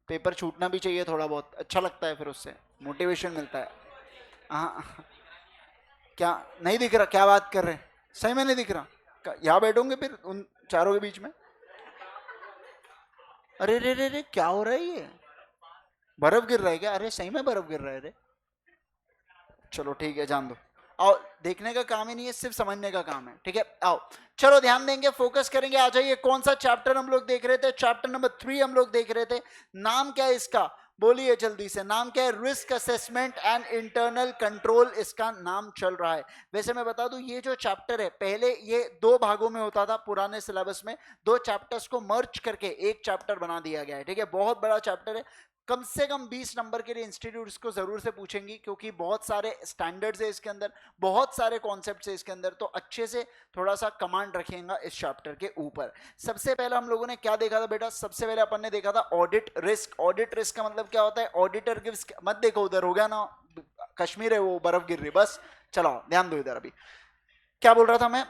Paper छूटना भी चाहिए थोड़ा बहुत, अच्छा लगता है, फिर उससे मोटिवेशन मिलता है। हाँ। क्या नहीं दिख रहा? क्या बात कर रहे हैं, सही में नहीं दिख रहा? यहाँ बैठोगे फिर उन चारों के बीच में? अरे रे रे रे, क्या हो रहा है ये? बर्फ गिर रहा है क्या? अरे सही में बर्फ गिर रहा है रे। चलो ठीक है, जान दो। आओ, देखने का काम ही नहीं है, सिर्फ समझने का काम है, ठीक है? आओ, चलो ध्यान देंगे, फोकस करेंगे। आ जाइए, कौन सा चैप्टर हम लोग देख रहे थे? चैप्टर नंबर 3 हम लोग देख रहे थे। नाम क्या है इसका? बोलिए जल्दी से, नाम क्या है? Risk assessment and internal control इसका नाम चल रहा है। वैसे मैं बता दूं, ये जो चैप्टर है, पहले ये 2 भागों में होता था पुराने सिलेबस में। 2 चैप्टर्स को मर्ज करके एक चैप्टर बना दिया गया है, ठीक है? बहुत बड़ा चैप्टर है। कम से कम 20 नंबर के लिए इंस्टीट्यूट्स को जरूर से पूछेंगी, क्योंकि बहुत सारे स्टैंडर्ड्स है इसके अंदर, बहुत सारे कॉन्सेप्ट्स है इसके अंदर, तो अच्छे से थोड़ा सा कमांड रखेगा इस चैप्टर के ऊपर। सबसे पहले हम लोगों ने क्या देखा था बेटा? सबसे पहले अपन ने देखा था ऑडिट रिस्क। ऑडिट रिस्क का मतलब क्या होता है? ऑडिटर गिव्स, मत देखो उधर, हो गया ना, कश्मीर है वो, बर्फ गिर रही, बस चलो ध्यान दो इधर। अभी क्या बोल रहा था मैं?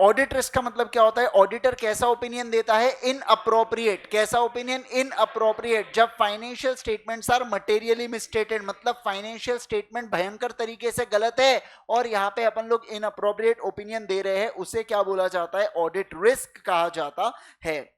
ऑडिट रिस्क का मतलब क्या होता है? ऑडिटर कैसा ओपिनियन देता है? Inappropriate. कैसा ओपिनियन? Inappropriate. जब financial statements are materially misstated, मतलब फाइनेंशियल स्टेटमेंट भयंकर तरीके से गलत है और यहां पे अपन लोग इन अप्रोप्रिएट ओपिनियन दे रहे हैं, उसे क्या बोला जाता है? ऑडिट रिस्क कहा जाता है।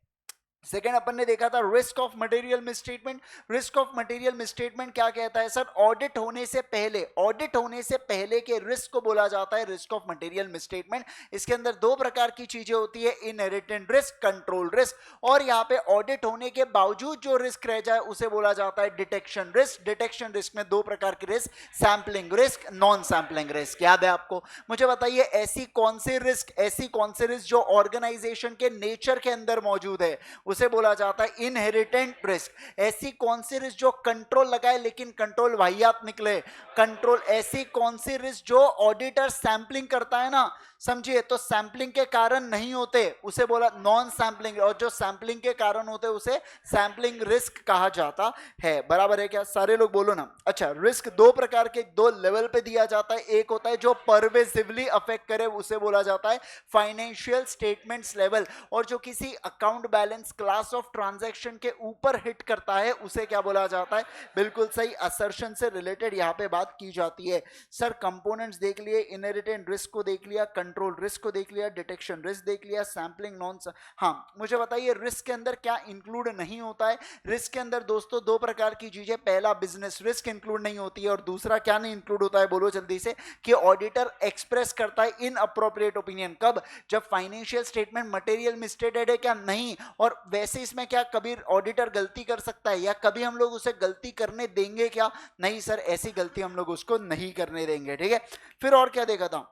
सेकेंड अपन ने देखा था risk of material misstatement. Risk of material misstatement क्या कहता है सर? ऑडिट होने से पहले, ऑडिट होने से पहले के रिस्क को बोला जाता है रिस्क ऑफ मटेरियल मिसस्टेटमेंट। इसके अंदर 2 प्रकार की चीजें होती है, इनहेरिटेंट रिस्क, कंट्रोल रिस्क। और यहाँ पे ऑडिट होने के बावजूद जो रिस्क रह जाए उसे बोला जाता है डिटेक्शन रिस्क। डिटेक्शन रिस्क में 2 प्रकार की risk, sampling risk, non sampling risk. याद है आपको? मुझे बताइए, ऐसी कौन सी रिस्क, ऐसी कौन सी रिस्क जो ऑर्गेनाइजेशन के नेचर के अंदर मौजूद है, उसे बोला जाता है इनहेरिटेंट रिस्क। ऐसी कौन सी रिस्क जो कंट्रोल लगाए लेकिन कंट्रोल वाहियात निकले, कंट्रोल। ऐसी कौन सी रिस्क जो ऑडिटर सैंपलिंग करता है ना, समझिए, तो सैंपलिंग के कारण नहीं होते, उसे बोला नॉन सैंपलिंग, और जो सैंपलिंग के कारण होते उसे सैंपलिंग रिस्क कहा जाता है। बराबर है क्या? सारे लोग बोलो ना। अच्छा, रिस्क 2 प्रकार के, 2 लेवल पे दिया जाता है। एक होता है जो परवेसिवली अफेक्ट करे, उसे बोला जाता है फाइनेंशियल स्टेटमेंट्स लेवल, और जो किसी account balance, class of transaction के ऊपर हिट करता है, उसे क्या बोला जाता है? बिल्कुल सही, असर्शन से रिलेटेड यहां पे बात की जाती है। सर कंपोनेंट्स देख लिए, इनहेरिटेंट रिस्क को देख लिया, कंट्रोल रिस्क को देख लिया, डिटेक्शन रिस्क देख लिया, सैंपलिंग नॉन। हाँ, मुझे बताइए रिस्क के अंदर क्या इंक्लूड नहीं होता है? रिस्क के अंदर दोस्तों 2 प्रकार की चीजें, पहला बिजनेस रिस्क इंक्लूड नहीं होती है, और दूसरा क्या नहीं इंक्लूड होता है? बोलो जल्दी से। कि ऑडिटर एक्सप्रेस करता है इन अप्रोप्रिएट ओपिनियन, कब? जब फाइनेंशियल स्टेटमेंट मटेरियल मिसस्टेटेड है क्या? नहीं। और वैसे इसमें क्या कभी ऑडिटर गलती कर सकता है, या कभी हम लोग उसे गलती करने देंगे क्या? नहीं सर, ऐसी गलती हम लोग उसको नहीं करने देंगे, ठीक है? फिर और क्या देखा था?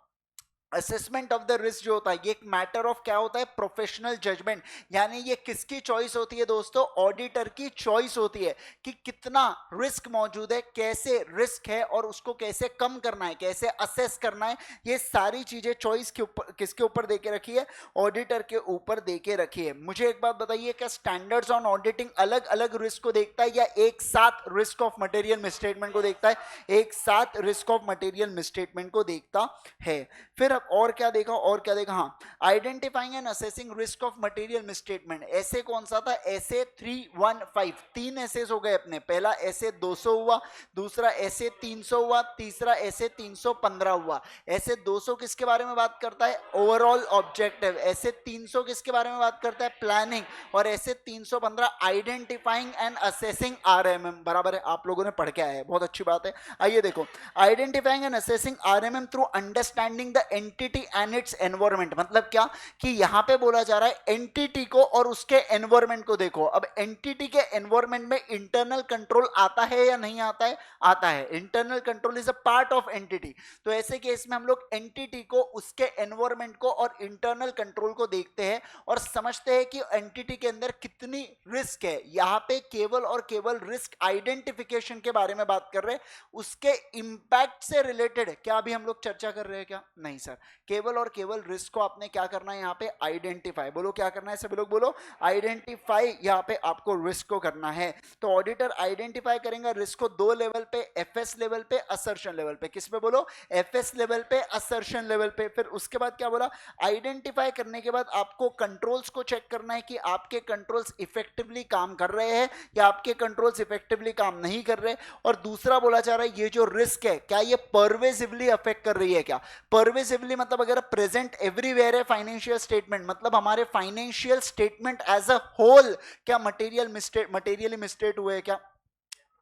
असेसमेंट ऑफ द रिस्क जो होता है, ये एक मैटर ऑफ क्या होता है? Professional judgment. यानी ये किसकी चॉइस होती है दोस्तों? ऑडिटर की चॉइस होती है कि कितना रिस्क मौजूद है, कैसे रिस्क है, और उसको कैसे कम करना है, कैसे असेस करना है। ये सारी चीजें चॉइस के ऊपर, किसके ऊपर देके रखी है? ऑडिटर के ऊपर देके रखी है। मुझे एक बात बताइए, क्या स्टैंडर्ड्स ऑन ऑडिटिंग अलग अलग रिस्क को देखता है, या एक साथ रिस्क ऑफ मटेरियल मिसस्टेटमेंट को देखता है? एक साथ रिस्क ऑफ मटेरियल मिसस्टेटमेंट को देखता है। फिर अब और क्या देखा, और क्या देखा? हाँ, identifying and assessing risk of material misstatement. ऐसे कौन सा था? ऐसे 315, 3 ऐसेस हो गए अपने। पहला ऐसे 200 हुआ, दूसरा ऐसे 300 हुआ, तीसरा ऐसे 315 हुआ। ऐसे 200 किसके बारे में बात करता है? Overall objective. ऐसे 300 किसके बारे में बात करता है? प्लानिंग। और ऐसे 315 आइडेंटिफाइंग एंड असेसिंग आरएमएम। बराबर है, आप लोगों ने पढ़ के आए, बहुत अच्छी बात है। आइए देखो, identifying and assessing RMM through understanding the entity and it's environment. मतलब क्या? कि यहां पे बोला जा रहा है एंटिटी को और उसके एनवायरनमेंट को देखो। अब एंटिटी के एनवायरनमेंट में इंटरनल कंट्रोल आता है या नहीं आता है? आता है। Internal control is a part of entity. तो ऐसे केस में हम लोग एंटिटी को, उसके एनवायरनमेंट को और इंटरनल कंट्रोल को देखते हैं और समझते हैं कि एंटिटी के अंदर कितनी रिस्क है। यहां पे केवल और केवल रिस्क आइडेंटिफिकेशन के बारे में बात कर रहे हैं, उसके इंपैक्ट से रिलेटेड क्या अभी हम लोग चर्चा कर रहे हैं क्या? नहीं सर, सर, केवल और केवल रिस्क को आपने क्या करना है यहाँ पे आइडेंटिफाई, बोलो क्या करना है सभी लोग बोलो, आइडेंटिफाई यहाँ पे आपको रिस्क को करना है। तो ऑडिटर आइडेंटिफाई करेंगे रिस्क को दो लेवल पे, एफएस लेवल पे, असर्शन लेवल पे। किस पे बोलो, एफएस लेवल पे, असर्शन लेवल पे। फिर उसके बाद क्या बोला, आइडेंटिफाई करने के बाद आपको कंट्रोल्स को चेक करना है कि आपके कंट्रोल्स इफेक्टिवली काम कर रहे हैं या आपके कंट्रोल्स इफेक्टिवली काम नहीं कर रहे। और दूसरा बोला जा रहा है ये जो रिस्क है क्या ये परवेसिवली अफेक्ट कर रही है क्या, परवेसिवली मतलब अगर प्रेजेंट एवरीवेयर है फाइनेंशियल स्टेटमेंट, मतलब हमारे financial statement as a whole क्या मटेरियली मिस्टेट हुए क्या,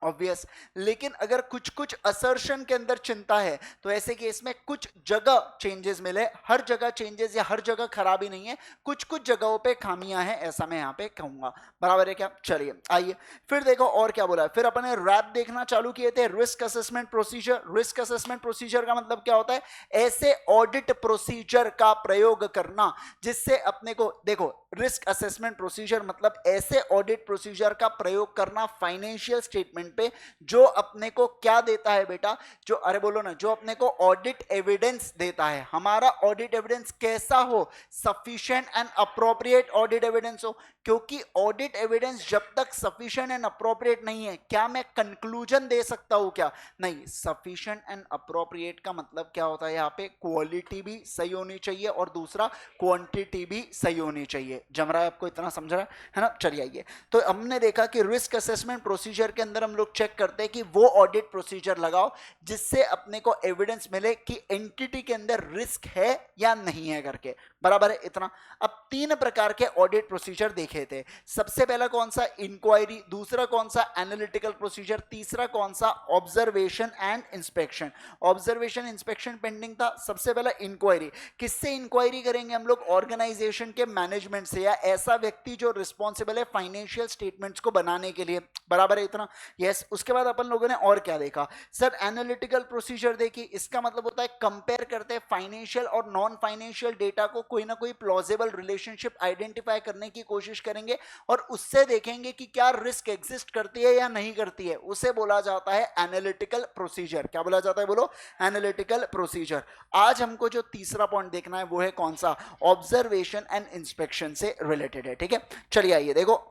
ऑब्वियस। लेकिन अगर कुछ कुछ असर्शन के अंदर चिंता है तो ऐसे केस में कुछ जगह चेंजेस मिले, हर जगह चेंजेस या हर जगह खराबी नहीं है, कुछ कुछ जगहों पे खामियां हैं, ऐसा मैं यहां पे कहूंगा। बराबर है क्या, चलिए आइए फिर देखो और क्या बोला है। फिर अपने रैप देखना चालू किए थे, risk assessment procedure. Risk assessment procedure का मतलब क्या होता है, ऐसे ऑडिट प्रोसीजर का प्रयोग करना जिससे अपने को, देखो रिस्क असेसमेंट प्रोसीजर मतलब ऐसे ऑडिट प्रोसीजर का प्रयोग करना फाइनेंशियल स्टेटमेंट पे जो अपने को क्या देता है बेटा, जो अरे बोलो ना, जो अपने को ऑडिट एविडेंस देता है। हमारा ऑडिट एविडेंस कैसा हो, sufficient and appropriate audit evidence हो, क्योंकि ऑडिट एविडेंस जब तक सफिशिएंट एंड अप्रोप्रिएट नहीं है, क्या मैं कंक्लूजन दे सकता हूं क्या, नहीं। सफिशिएंट एंड अप्रोप्रिएट का मतलब क्या होता है, यहाँ पे क्वालिटी भी सही होनी चाहिए और दूसरा क्वांटिटी भी सही होनी चाहिए। जम रहा है आपको, इतना समझ रहा है ना, चलिए आइए। तो हमने देखा कि रिस्क असेसमेंट प्रोसीजर के अंदर हम लोग चेक करते हैं कि वो ऑडिट प्रोसीजर लगाओ जिससे अपने को एविडेंस मिले कि एंटिटी के अंदर रिस्क है या नहीं है करके। बराबर है इतना। अब तीन प्रकार के ऑडिट प्रोसीजर देखे थे। सबसे पहला कौन सा, इंक्वायरी। दूसरा कौन सा, एनालिटिकल प्रोसीजर। तीसरा कौन सा, observation and inspection. Observation inspection pending था। सबसे पहला इंक्वायरी। किससे इंक्वायरी करेंगे हम लोग, ऑर्गेनाइजेशन के मैनेजमेंट से या ऐसा व्यक्ति जो रिस्पॉन्सिबल है फाइनेंशियल स्टेटमेंट्स को बनाने के लिए। बराबर है इतना, यस। उसके बाद अपन लोगों ने और क्या देखा सर, एनालिटिकल प्रोसीजर देखी। इसका मतलब होता है कंपेयर करते हैं फाइनेंशियल और नॉन फाइनेंशियल डेटा को, कोई ना कोई प्लॉजिबल रिलेशनशिप आइडेंटिफाई करने की कोशिश करेंगे और उससे देखेंगे कि क्या रिस्क एग्जिस्ट करती है या नहीं करती है। उसे बोला जाता है एनालिटिकल प्रोसीजर। क्या बोला जाता है बोलो, एनालिटिकल प्रोसीजर। आज हमको जो तीसरा पॉइंट देखना है वो है कौन सा, ऑब्जर्वेशन एंड इंस्पेक्शन से रिलेटेड है। ठीक है, चलिए आइए देखो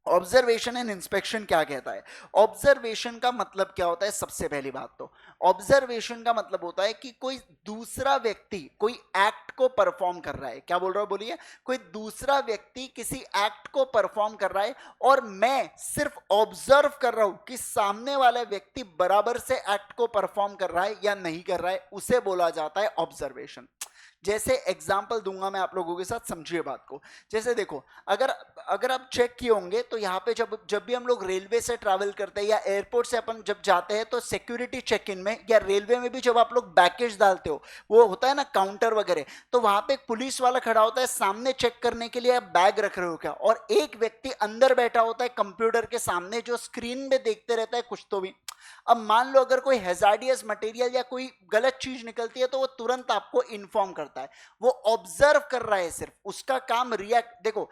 ऑब्जर्वेशन एंड इंस्पेक्शन क्या कहता है। ऑब्जर्वेशन का मतलब क्या होता है, सबसे पहली बात तो ऑब्जर्वेशन का मतलब होता है कि कोई दूसरा व्यक्ति कोई एक्ट को परफॉर्म कर रहा है। क्या बोल रहा हूं बोलिए, कोई दूसरा व्यक्ति किसी एक्ट को परफॉर्म कर रहा है और मैं सिर्फ ऑब्जर्व कर रहा हूं कि सामने वाला व्यक्ति बराबर से एक्ट को परफॉर्म कर रहा है या नहीं कर रहा है, उसे बोला जाता है ऑब्जर्वेशन। जैसे एग्जाम्पल दूंगा मैं आप लोगों के साथ, समझिए बात को। जैसे देखो, अगर आप चेक किए होंगे तो यहाँ पे जब भी हम लोग रेलवे से ट्रैवल करते हैं या एयरपोर्ट से अपन जब जाते हैं तो सिक्योरिटी चेक इन में या रेलवे में भी जब आप लोग बैगेज डालते हो, वो होता है ना काउंटर वगैरह, तो वहां पे एक पुलिस वाला खड़ा होता है सामने चेक करने के लिए आप बैग रख रहे हो क्या, और एक व्यक्ति अंदर बैठा होता है कंप्यूटर के सामने जो स्क्रीन में देखते रहता है कुछ तो भी। अब मान लो अगर कोई हैजार्डियस मटेरियल या कोई गलत चीज निकलती है तो वो तुरंत आपको इन्फॉर्म करता है। वो ऑब्जर्व कर रहा है, सिर्फ उसका काम रिएक्ट। देखो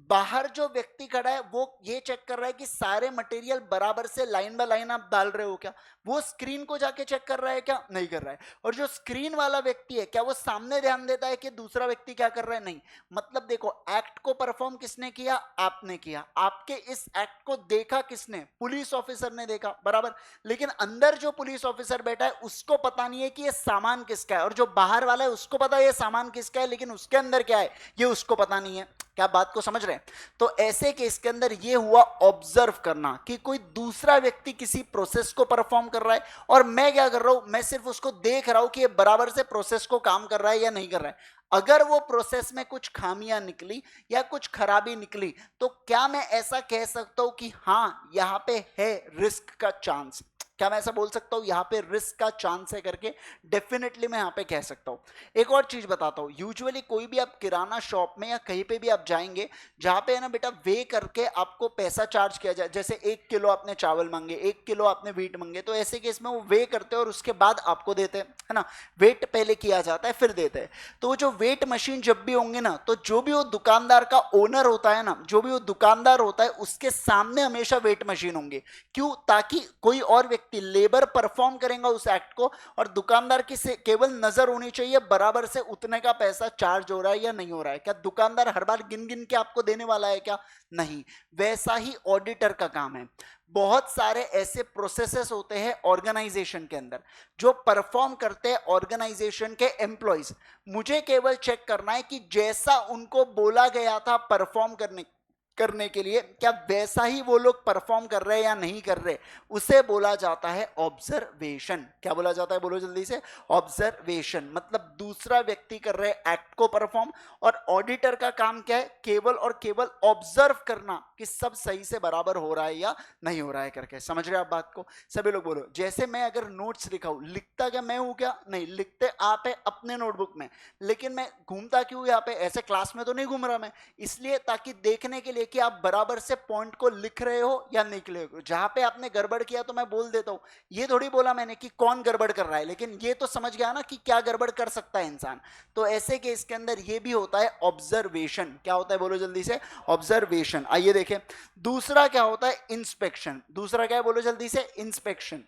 बाहर जो व्यक्ति खड़ा है वो ये चेक कर रहा है कि सारे मटेरियल बराबर से लाइन बाय लाइन आप डाल रहे हो क्या, वो स्क्रीन को जाके चेक कर रहा है क्या, नहीं कर रहा है। और जो स्क्रीन वाला व्यक्ति है क्या वो सामने ध्यान देता है कि दूसरा व्यक्ति क्या कर रहा है, नहीं। मतलब देखो एक्ट को परफॉर्म किसने किया, आपने किया। आपके इस एक्ट को देखा किसने, पुलिस ऑफिसर ने देखा, बराबर। लेकिन अंदर जो पुलिस ऑफिसर बैठा है उसको पता नहीं है कि ये सामान किसका है, और जो बाहर वाला है उसको पता है ये सामान किसका है, लेकिन उसके अंदर क्या है ये उसको पता नहीं है। क्या बात को समझ रहे हैं। तो ऐसे केस के अंदर ये हुआ ऑब्जर्व करना कि कोई दूसरा व्यक्ति किसी प्रोसेस को परफॉर्म कर रहा है और मैं क्या कर रहा हूं, मैं सिर्फ उसको देख रहा हूं कि ये बराबर से प्रोसेस को काम कर रहा है या नहीं कर रहा है। अगर वो प्रोसेस में कुछ खामियां निकली या कुछ खराबी निकली तो क्या मैं ऐसा कह सकता हूं कि हां यहां पे है रिस्क का चांस, क्या मैं ऐसा बोल सकता हूं यहां पे रिस्क का चांस है करके, डेफिनेटली मैं यहां पे कह सकता हूं। एक और चीज बताता हूं, यूजुअली कोई भी आप किराना शॉप में या कहीं पे भी आप जाएंगे जहां पे है ना बेटा वे करके आपको पैसा चार्ज किया जाए, जैसे 1 किलो आपने चावल मांगे, 1 किलो आपने वीट मांगे, तो ऐसे केस में वो वे करते हैं और उसके बाद आपको देते हैं, है ना। वेट पहले किया जाता है फिर देते हैं। तो वो जो वेट मशीन जब भी होंगे ना, तो जो भी वो दुकानदार का ओनर होता है ना, जो भी वो दुकानदार होता है उसके सामने हमेशा वेट मशीन होंगे। क्यों, ताकि कोई और व्यक्ति व्यक्ति लेबर परफॉर्म करेगा उस एक्ट को, और दुकानदार की से केवल नजर होनी चाहिए बराबर से उतने का पैसा चार्ज हो रहा है या नहीं हो रहा है। क्या दुकानदार हर बार गिन गिन के आपको देने वाला है क्या? नहीं। वैसा ही ऑडिटर का काम है। बहुत सारे ऐसे प्रोसेसेस होते हैं ऑर्गेनाइजेशन के अंदर जो परफॉर्म करते हैं ऑर्गेनाइजेशन के एम्प्लॉइज। मुझे केवल चेक करना है कि जैसा उनको बोला गया था परफॉर्म करने के लिए, क्या वैसा ही वो लोग परफॉर्म कर रहे हैं या नहीं कर रहे, उसे बोला जाता है ऑब्जर्वेशन। क्या बोला जाता है? बोलो जल्दी से। ऑब्जर्वेशन मतलब दूसरा व्यक्ति कर रहे एक्ट को परफॉर्म, और ऑडिटर का काम क्या है? केवल और केवल ऑब्जर्व करना कि सब सही से बराबर हो रहा है या नहीं हो रहा है करके। समझ रहे आप बात को? सभी लोग बोलो। जैसे मैं अगर नोट्स लिखाऊं, लिखता क्या मैं हूं क्या? नहीं, लिखते आप है अपने नोटबुक में, लेकिन मैं घूमता क्यों यहाँ पे? ऐसे क्लास में तो नहीं घूम रहा मैं, इसलिए ताकि देखने के लिए कि आप बराबर से पॉइंट को लिख रहे हो या नहीं लिख रहे हो। जहां पे आपने गड़बड़ किया तो मैं बोल देता हूं, ये थोड़ी बोला मैंने कि कौन गड़बड़ कर रहा है, लेकिन ये तो समझ गया ना कि क्या गड़बड़ कर सकता है इंसान। तो ऐसे केस के अंदर ये भी होता है ऑब्जर्वेशन। क्या होता है? बोलो जल्दी से। ऑब्जर्वेशन। आइए देखें दूसरा क्या होता है? इंस्पेक्शन। दूसरा क्या है? बोलो जल्दी से। इंस्पेक्शन।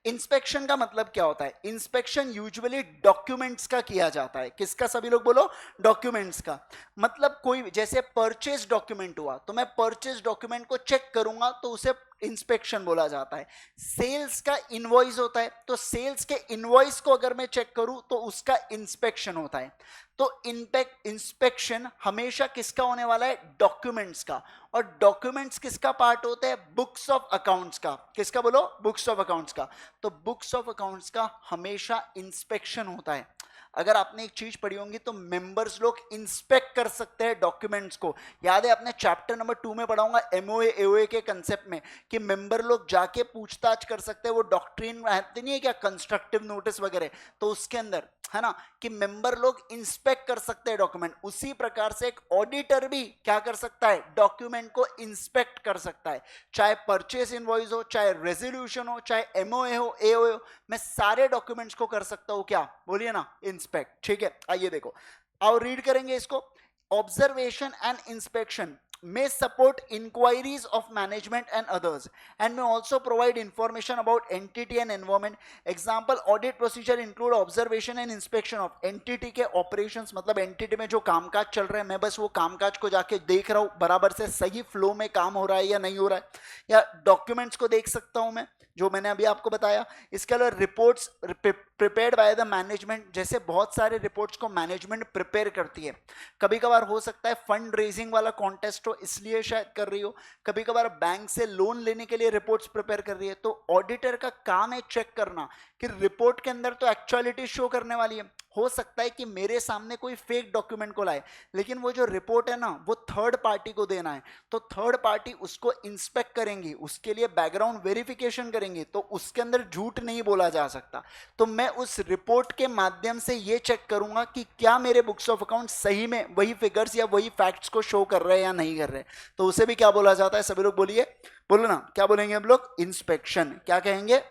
इंस्पेक्शन का मतलब क्या होता है? इंस्पेक्शन यूजुअली डॉक्यूमेंट्स का किया जाता है। किसका? सभी लोग बोलो। डॉक्यूमेंट्स का। मतलब कोई जैसे परचेज डॉक्यूमेंट हुआ तो मैं परचेज डॉक्यूमेंट को चेक करूंगा तो उसे इंस्पेक्शन बोला जाता है। सेल्स का इनवॉइस होता है तो सेल्स के इनवॉइस को अगर मैं चेक करूं तो उसका इंस्पेक्शन होता है। तो इंस्पेक्शन हमेशा किसका होने वाला है? डॉक्यूमेंट्स का। और डॉक्यूमेंट्स किसका पार्ट होते हैं? बुक्स ऑफ अकाउंट्स का। किसका? बोलो। बुक्स ऑफ अकाउंट्स का। तो बुक्स ऑफ अकाउंट्स का हमेशा इंस्पेक्शन होता है। अगर आपने एक चीज पढ़ी होंगी तो मेंबर्स लोग इंस्पेक्ट कर सकते हैं डॉक्यूमेंट्स को। याद है आपने चैप्टर नंबर 2 में पढ़ा होगा एमओए एओए के कंसेप्ट में कि मेंबर लोग जाके पूछताछ कर सकते हैं। वो डॉक्ट्रिन नहीं है क्या, कंस्ट्रक्टिव नोटिस वगैरह, तो उसके अंदर है ना कि मेंबर लोग इंस्पेक्ट कर सकते हैं डॉक्यूमेंट। उसी प्रकार से एक ऑडिटर भी क्या कर सकता है? डॉक्यूमेंट को इंस्पेक्ट कर सकता है। चाहे परचेस इनवॉइस हो, चाहे रेजोल्यूशन हो, चाहे एमओए हो, एओए हो, मैं सारे डॉक्यूमेंट्स को कर सकता हूं। क्या? बोलिए ना। इंस्पेक्ट। ठीक है, आइए देखो, आओ रीड करेंगे इसको। Observation and inspection may support inquiries of management and others and may also provide information about entity and environment. Example, audit procedure include observation and inspection of entity के operations, मतलब entity में जो कामकाज चल रहे हैं मैं बस वो कामकाज को जाके देख रहा हूँ बराबर से सही फ्लो में काम हो रहा है या नहीं हो रहा है, या डॉक्यूमेंट्स को देख सकता हूँ मैं जो मैंने अभी आपको बताया। इसके अलावा reports prepared by the management, जैसे बहुत सारे रिपोर्ट्स को मैनेजमेंट प्रिपेयर करती है। कभी कभार हो सकता है फंड रेजिंग वाला कॉन्टेस्ट हो इसलिए शायद कर रही हो, कभी कभार बैंक से लोन लेने के लिए रिपोर्ट्स प्रिपेयर कर रही है। तो ऑडिटर का काम है चेक करना कि रिपोर्ट के अंदर तो एक्चुअलिटी शो करने वाली है। हो सकता है कि मेरे सामने कोई फेक डॉक्यूमेंट को लाए, लेकिन वो जो रिपोर्ट है ना वो थर्ड पार्टी को देना है, तो थर्ड पार्टी उसको इंस्पेक्ट करेंगी, उसके लिए बैकग्राउंड वेरिफिकेशन करेंगे, तो उसके अंदर झूठ नहीं बोला जा सकता। तो मैं उस रिपोर्ट के माध्यम से ये चेक करूंगा कि क्या मेरे बुक्स ऑफ अकाउंट सही में वही फिगर्स या वही फैक्ट्स को शो कर रहे हैं या नहीं कर रहे, तो उसे भी क्या बोला जाता है? सभी लोग बोलिए, बोलो ना, क्या बोलेंगे हम लोग? इंस्पेक्शन। क्या कहेंगे?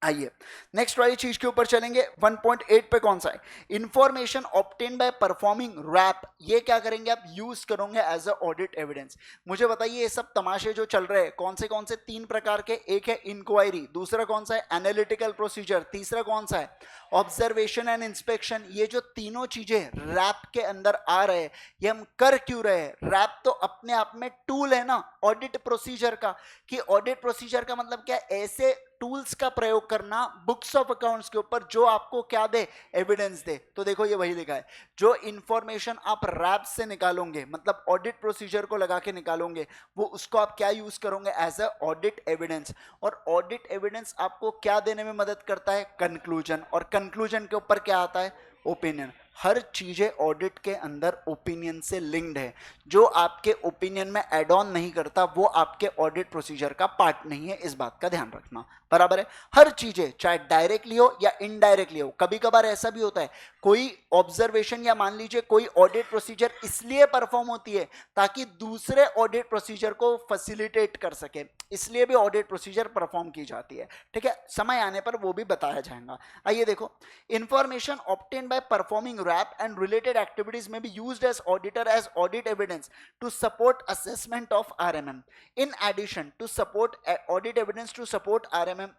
आइए नेक्स्ट वाली चीज के ऊपर चलेंगे। 1.8 पे कौन सा है? Information obtain by performing RAP. ये क्या करेंगे आप? यूज करोगे एज अ ऑडिट एविडेंस। मुझे बताइए ये सब तमाशे जो चल रहे हैं कौन से 3 प्रकार के? एक है इंक्वायरी, दूसरा कौन सा है? एनालिटिकल प्रोसीजर, तीसरा कौन सा है? Observation and inspection. ये जो तीनों चीजें रैप के अंदर आ रहे हैं, ये हम कर क्यों रहे हैं? रैप तो अपने आप में टूल है ना ऑडिट प्रोसीजर का, कि ऑडिट प्रोसीजर का मतलब क्या? ऐसे टूल्स का प्रयोग करना बुक्स ऑफ अकाउंट्स के ऊपर जो आपको क्या दे? एविडेंस दे। तो देखो ये वही लिखा है, जो इंफॉर्मेशन आप रैप से निकालोगे, मतलब ऑडिट प्रोसीजर को लगा के निकालोगे, वो उसको आप क्या यूज करोगे? As a audit evidence. और ऑडिट एविडेंस आपको क्या देने में मदद करता है? कंक्लूजन। और कंक्लूजन के ऊपर क्या आता है? ओपिनियन। हर चीजें ऑडिट के अंदर ओपिनियन से लिंक्ड है। जो आपके ओपिनियन में एड ऑन नहीं करता वो आपके ऑडिट प्रोसीजर का पार्ट नहीं है, इस बात का ध्यान रखना। बराबर है? हर चीजें चाहे डायरेक्टली हो या इनडायरेक्टली हो। कभी कभार ऐसा भी होता है कोई ऑब्जर्वेशन या मान लीजिए कोई ऑडिट प्रोसीजर इसलिए परफॉर्म होती है ताकि दूसरे ऑडिट प्रोसीजर को फैसिलिटेट कर सके, इसलिए भी ऑडिट प्रोसीजर परफॉर्म की जाती है। ठीक है, समय आने पर वो भी बताया जाएगा। आइए देखो, information obtain by performing RAP and related activities may be used as auditor as audit evidence to support assessment of RMM. In addition to support audit evidence to support RMM,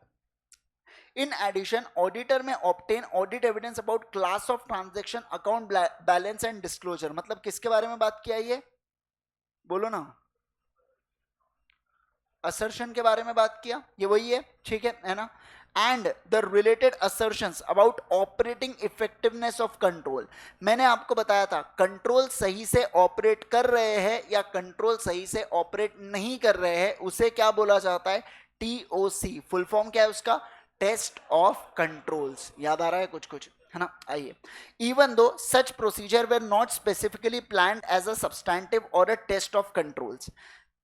in addition, auditor may obtain audit evidence about class of transaction, account balance and disclosure. मतलब किसके बारे में बात किया ये? बोलो ना. Assertion के बारे में बात किया, ये वही है, ठीक है ना. And the related assertions about operating effectiveness of control. मैंने आपको बताया था कंट्रोल सही से ऑपरेट कर रहे हैं या कंट्रोल सही से ऑपरेट नहीं कर रहे हैं, उसे क्या बोला जाता है? टीओसी. फुल फॉर्म क्या है उसका? Test of controls. याद आ रहा है कुछ कुछ, है ना? आइए. Even though such procedure were not specifically planned as a substantive और a test of controls.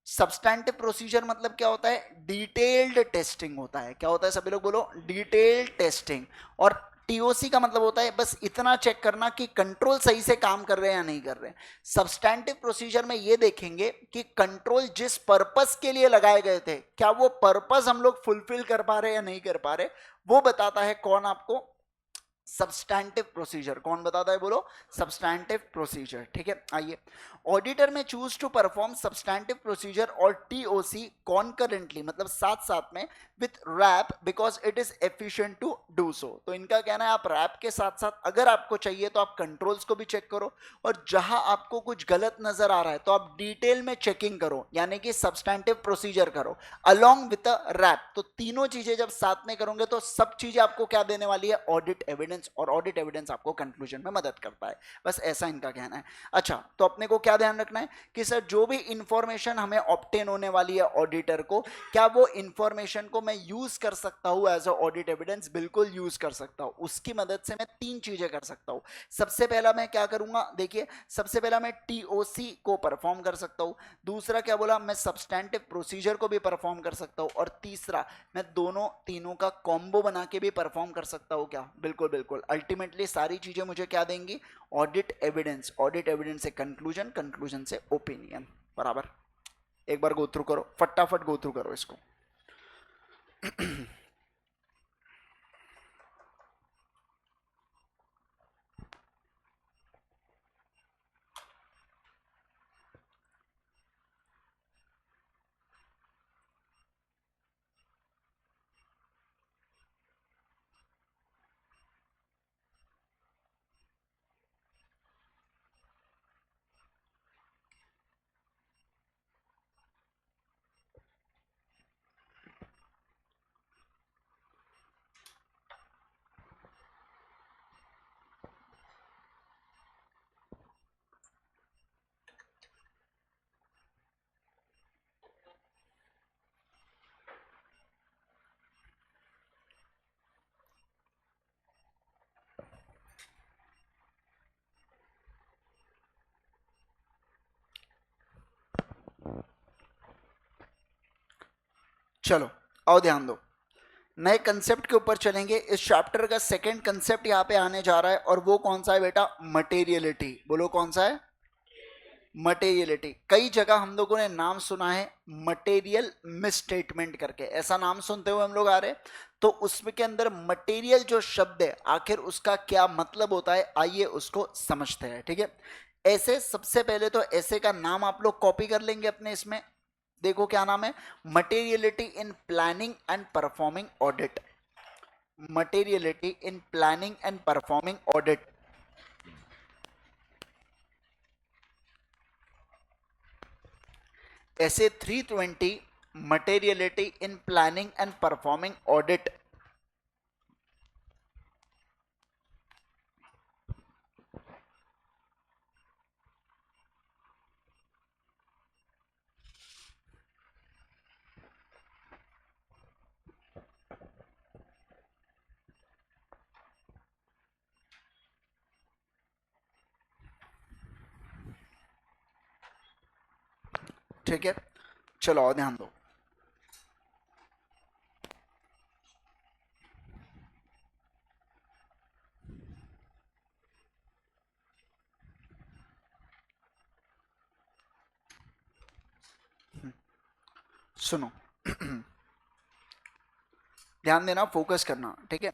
Substantive procedure मतलब क्या होता है? डिटेल्ड टेस्टिंग होता है. क्या होता है सभी लोग बोलो? Detailed testing. और टीओसी का मतलब होता है बस इतना चेक करना कि कंट्रोल सही से काम कर रहे हैं या नहीं कर रहे हैं. सब्सटैंटिव प्रोसीजर में ये देखेंगे कि कंट्रोल जिस पर्पस के लिए लगाए गए थे, क्या वो पर्पस हम लोग फुलफिल कर पा रहे हैं या नहीं कर पा रहे, वो बताता है कौन आपको? Substantive procedure. कौन बताता है? बोलो. Substantive procedure. ठीक है. आइए. Auditor may choose to perform substantive procedure और टीओसी कॉन्करेंटली, मतलब साथ साथ में, with RAP because it is efficient to do so. तो इनका कहना है आप रैप के साथ साथ अगर आपको चाहिए तो आप कंट्रोल्स को भी चेक करो, और जहां आपको कुछ गलत नजर आ रहा है तो आप डिटेल में चेकिंग करो, यानी कि सब्सटैंटिव प्रोसीजर करो अलोंग विथ अ रैप. तो तीनों चीजें जब साथ में करोगे तो सब चीजें आपको क्या देने वाली है? Audit evidence. और ऑडिट एविडेंस आपको कंक्लूजन में मदद करता है. बस ऐसा इनका कहना है. अच्छा, तो अपने को क्या ध्यान रखना है कि सर जो भी इंफॉर्मेशन हमें ऑब्टेन होने वाली है ऑडिटर को, क्या वो इंफॉर्मेशन को मैं यूज कर सकता हूं एज अ ऑडिट एविडेंस? बिल्कुल यूज कर सकता हूं. उसकी मदद से मैं तीन चीजें कर सकता हूं. सबसे पहला मैं क्या करूंगा? देखिए, सबसे पहला मैं टीओसी को परफॉर्म कर सकता हूं. दूसरा क्या बोला? मैं सब्सटैंटिव प्रोसीजर को भी परफॉर्म कर सकता हूं. और तीसरा, मैं दोनों तीनों का कॉम्बो बना के भी परफॉर्म कर सकता हूं. क्या? बिल्कुल बिल्कुल. अल्टीमेटली सारी चीजें मुझे क्या देंगी? Audit evidence. ऑडिट एविडेंस से कंक्लूजन, कंक्लूजन से ओपिनियन. बराबर. एक बार गो थ्रू करो, फटाफट गो थ्रू करो इसको. चलो आओ ध्यान दो. नए कंसेप्ट के ऊपर चलेंगे. इस चैप्टर का सेकंड कंसेप्ट यहां पे आने जा रहा है, और वो कौन सा है बेटा? मटेरियलिटी. बोलो कौन सा है? मटेरियलिटी. कई जगह हम लोगों ने नाम सुना है मटेरियल मिसस्टेटमेंट करके, ऐसा नाम सुनते हुए हम लोग आ रहे. तो उसमें के अंदर मटेरियल जो शब्द है आखिर उसका क्या मतलब होता है, आइए उसको समझते हैं. ठीक है. ऐसे सबसे पहले तो ऐसे का नाम आप लोग कॉपी कर लेंगे अपने इसमें. देखो क्या नाम है? Materiality in planning and performing audit. Materiality in planning and performing audit. ऐसे 320 materiality in planning and performing audit. ठीक है. चलो और ध्यान दो. सुनो. ध्यान देना, फोकस करना. ठीक है.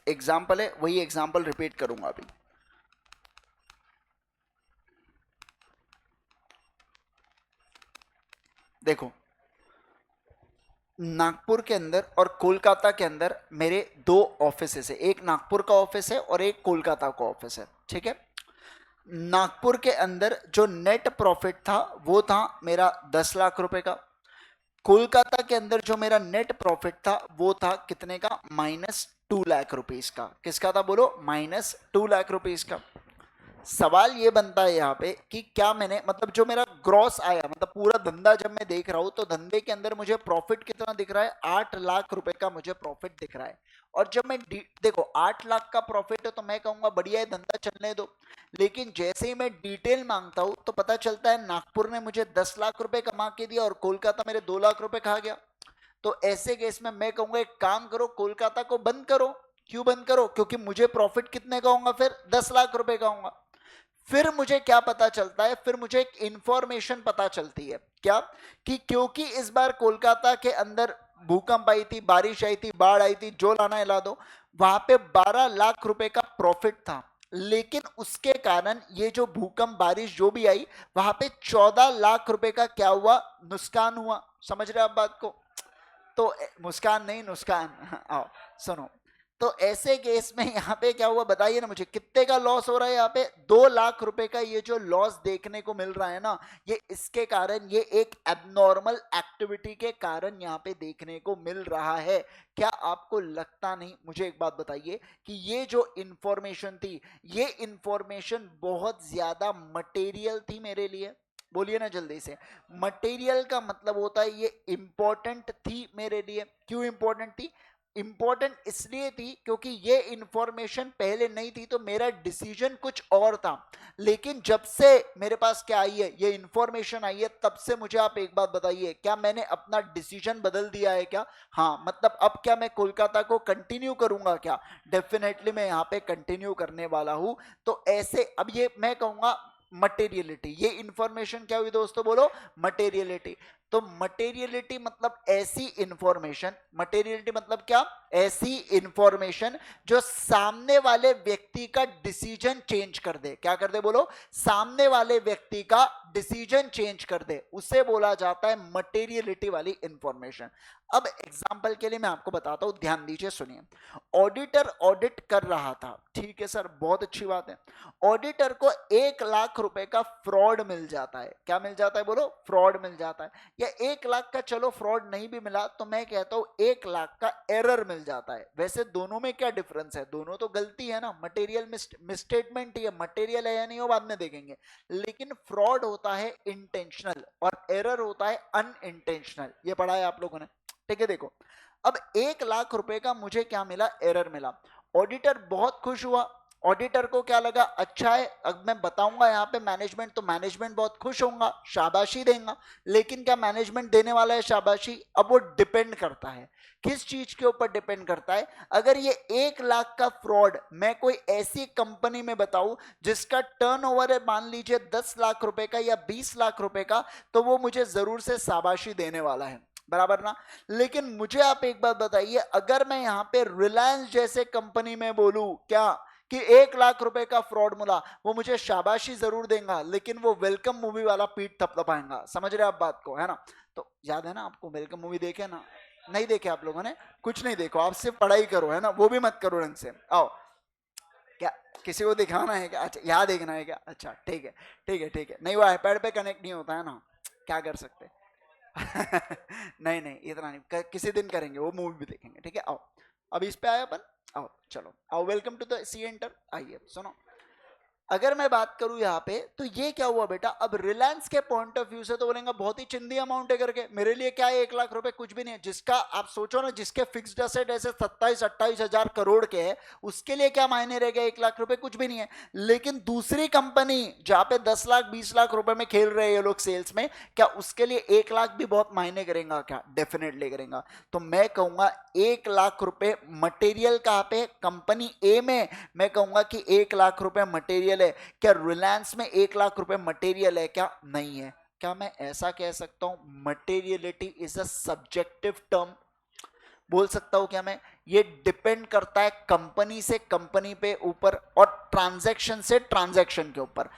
एग्जाम्पल है, वही एग्जाम्पल रिपीट करूंगा अभी. देखो, नागपुर के अंदर और कोलकाता के अंदर मेरे दो ऑफिस है, एक नागपुर का ऑफिस है और एक कोलकाता का ऑफिस है, ठीक है। नागपुर के अंदर जो नेट प्रॉफिट था वो था मेरा 10 लाख रुपए का। कोलकाता के अंदर जो मेरा नेट प्रॉफिट था वो था कितने का, -2 लाख रुपीज का। किसका था बोलो, -2 लाख रुपीज का। सवाल ये बनता है यहाँ पे कि क्या मैंने, मतलब जो मेरा ग्रॉस आया, मतलब पूरा धंधा जब मैं देख रहा हूं तो धंधे के अंदर मुझे प्रॉफिट कितना दिख रहा है, 8 लाख रुपए का मुझे प्रॉफिट दिख रहा है। और जब मैं देखो 8 लाख का प्रॉफिट है तो मैं कहूंगा बढ़िया है, धंधा चलने दो। लेकिन जैसे ही मैं डिटेल मांगता हूं तो पता चलता है नागपुर ने मुझे 10 लाख रुपए कमा के दिया और कोलकाता मेरे 2 लाख रुपए खा गया। तो ऐसे केस में मैं कहूंगा एक काम करो, कोलकाता को बंद करो। क्यों बंद करो, क्योंकि मुझे प्रॉफिट कितने का होगा, फिर 10 लाख रुपए का होगा। फिर मुझे क्या पता चलता है, फिर मुझे एक इंफॉर्मेशन पता चलती है, क्या, कि क्योंकि इस बार कोलकाता के अंदर भूकंप आई थी, बारिश आई थी, बाढ़ आई थी, जो लाना हिला दो, वहां पे 12 लाख रुपए का प्रॉफिट था। लेकिन उसके कारण ये जो भूकंप बारिश जो भी आई, वहां पे 14 लाख रुपए का क्या हुआ, नुकसान हुआ। समझ रहे आप बात को? तो मुस्कान नहीं, नुकसान। आओ सुनो, तो ऐसे केस में यहाँ पे क्या हुआ बताइए ना मुझे, कितने का लॉस हो रहा है यहाँ पे, 2 लाख रुपए का ये जो लॉस देखने को मिल रहा है ना, ये इसके कारण, ये एक एबनॉर्मल एक्टिविटी के कारण यहाँ पे देखने को मिल रहा है। क्या आपको लगता नहीं, मुझे एक बात बताइए कि ये जो इंफॉर्मेशन थी, ये इंफॉर्मेशन बहुत ज्यादा मटेरियल थी मेरे लिए? बोलिए ना जल्दी से। मटेरियल का मतलब होता है ये इंपॉर्टेंट थी मेरे लिए। क्यों इंपॉर्टेंट थी? इंपॉर्टेंट इसलिए थी क्योंकि ये इंफॉर्मेशन पहले नहीं थी तो मेरा डिसीजन कुछ और था। लेकिन जब से मेरे पास क्या आई है, ये इंफॉर्मेशन आई है, तब से मुझे आप एक बात बताइए, क्या मैंने अपना डिसीजन बदल दिया है क्या? हाँ, मतलब अब क्या मैं कोलकाता को कंटिन्यू करूंगा क्या? डेफिनेटली मैं यहाँ पे कंटिन्यू करने वाला हूं। तो ऐसे अब ये मैं कहूंगा मटेरियलिटी, ये इंफॉर्मेशन क्या हुई दोस्तों, बोलो मटेरियलिटी। तो मटेरियलिटी मतलब ऐसी इंफॉर्मेशन, मटेरियलिटी मतलब क्या, ऐसी इंफॉर्मेशन जो सामने वाले व्यक्ति का डिसीजन चेंज कर दे। क्या कर दे बोलो, सामने वाले व्यक्ति का डिसीजन चेंज कर दे, उसे बोला जाता है मटेरियलिटी वाली इंफॉर्मेशन। अब एग्जांपल के लिए मैं आपको बताता हूं, ध्यान दीजिए, सुनिए। ऑडिटर ऑडिट कर रहा था, ठीक है सर, बहुत अच्छी बात है। ऑडिटर को 1 लाख रुपए का फ्रॉड मिल जाता है। क्या मिल जाता है बोलो, फ्रॉड मिल जाता है। या 1 लाख का चलो फ्रॉड नहीं भी मिला तो मैं कहता हूं 1 लाख का एरर मिल जाता है। वैसे दोनों में क्या डिफरेंस है, दोनों तो गलती है ना, मटेरियल मिसस्टेटमेंट ही है, मटेरियल है या नहीं हो बाद में देखेंगे। लेकिन फ्रॉड होता है इंटेंशनल और एरर होता है अनइंटेंशनल, ये पढ़ा है आप लोगों ने, ठीक है। देखो अब 1 लाख रुपए का मुझे क्या मिला, एरर मिला। ऑडिटर बहुत खुश हुआ, ऑडिटर को क्या लगा, अच्छा है, अब मैं बताऊंगा यहाँ पे मैनेजमेंट, तो मैनेजमेंट बहुत खुश होगा, शाबाशी देगा। लेकिन क्या मैनेजमेंट देने वाला है शाबाशी? अब वो डिपेंड करता है, किस चीज के ऊपर डिपेंड करता है। अगर ये 1 लाख का फ्रॉड मैं कोई ऐसी कंपनी में बताऊं जिसका टर्नओवर है मान लीजिए 10 लाख रुपए का या 20 लाख रुपए का, तो वो मुझे जरूर से शाबाशी देने वाला है, बराबर ना। लेकिन मुझे आप एक बात बताइए, अगर मैं यहाँ पे रिलायंस जैसे कंपनी में बोलूं क्या कि 1 लाख रुपए का फ्रॉड मिला, वो मुझे शाबाशी जरूर देगा, लेकिन वो वेलकम मूवी वाला पीठ थपथपाएगा। समझ रहे आप बात को, है ना? तो याद है ना आपको, वेलकम मूवी देखे ना? नहीं देखे आप लोगों ने? कुछ नहीं देखो, आप सिर्फ पढ़ाई करो, है ना, वो भी मत करो ढंग से। आओ, क्या किसी को दिखाना है क्या? अच्छा यहाँ देखना है क्या? अच्छा ठीक है, ठीक है, ठीक है। नहीं वो आईपैड पे कनेक्ट नहीं होता है ना, क्या कर सकते। नहीं नहीं इतना नहीं, किसी दिन करेंगे, वो मूवी भी देखेंगे, ठीक है। आओ अब इस पे आया अपन, आओ चलो आओ, welcome to the center. आइए सुनो, अगर मैं बात करूं यहाँ पे तो ये क्या हुआ बेटा, अब रिलायंस के पॉइंट ऑफ व्यू से तो बोलेंगे बहुत ही चिंदी अमाउंट है करके, मेरे लिए क्या है 1 लाख रुपए, कुछ भी नहीं है। जिसका आप सोचो ना, जिसके फिक्स्ड असेट ऐसे 27-28 हजार करोड़ के है, उसके लिए क्या मायने रह गया 1 लाख रुपए, कुछ भी नहीं है। लेकिन दूसरी कंपनी जहां पे 10 लाख 20 लाख रुपए में खेल रहे हैं ये लोग सेल्स में, क्या उसके लिए 1 लाख भी बहुत मायने करेगा क्या? डेफिनेटली करेगा। तो मैं कहूंगा 1 लाख रुपए मटेरियल कहां पे, कंपनी ए में। मैं कहूंगा कि 1 लाख रुपए मटेरियल है। क्या रिलायंस में 1 लाख रुपए मटेरियल है क्या? नहीं है। क्या मैं ऐसा कह सकता हूं materiality is a subjective term? बोल सकता हूं क्या मैं? ये डिपेंड करता है कंपनी से कंपनी पे ऊपर और ट्रांजैक्शन से ट्रांजैक्शन के ऊपर।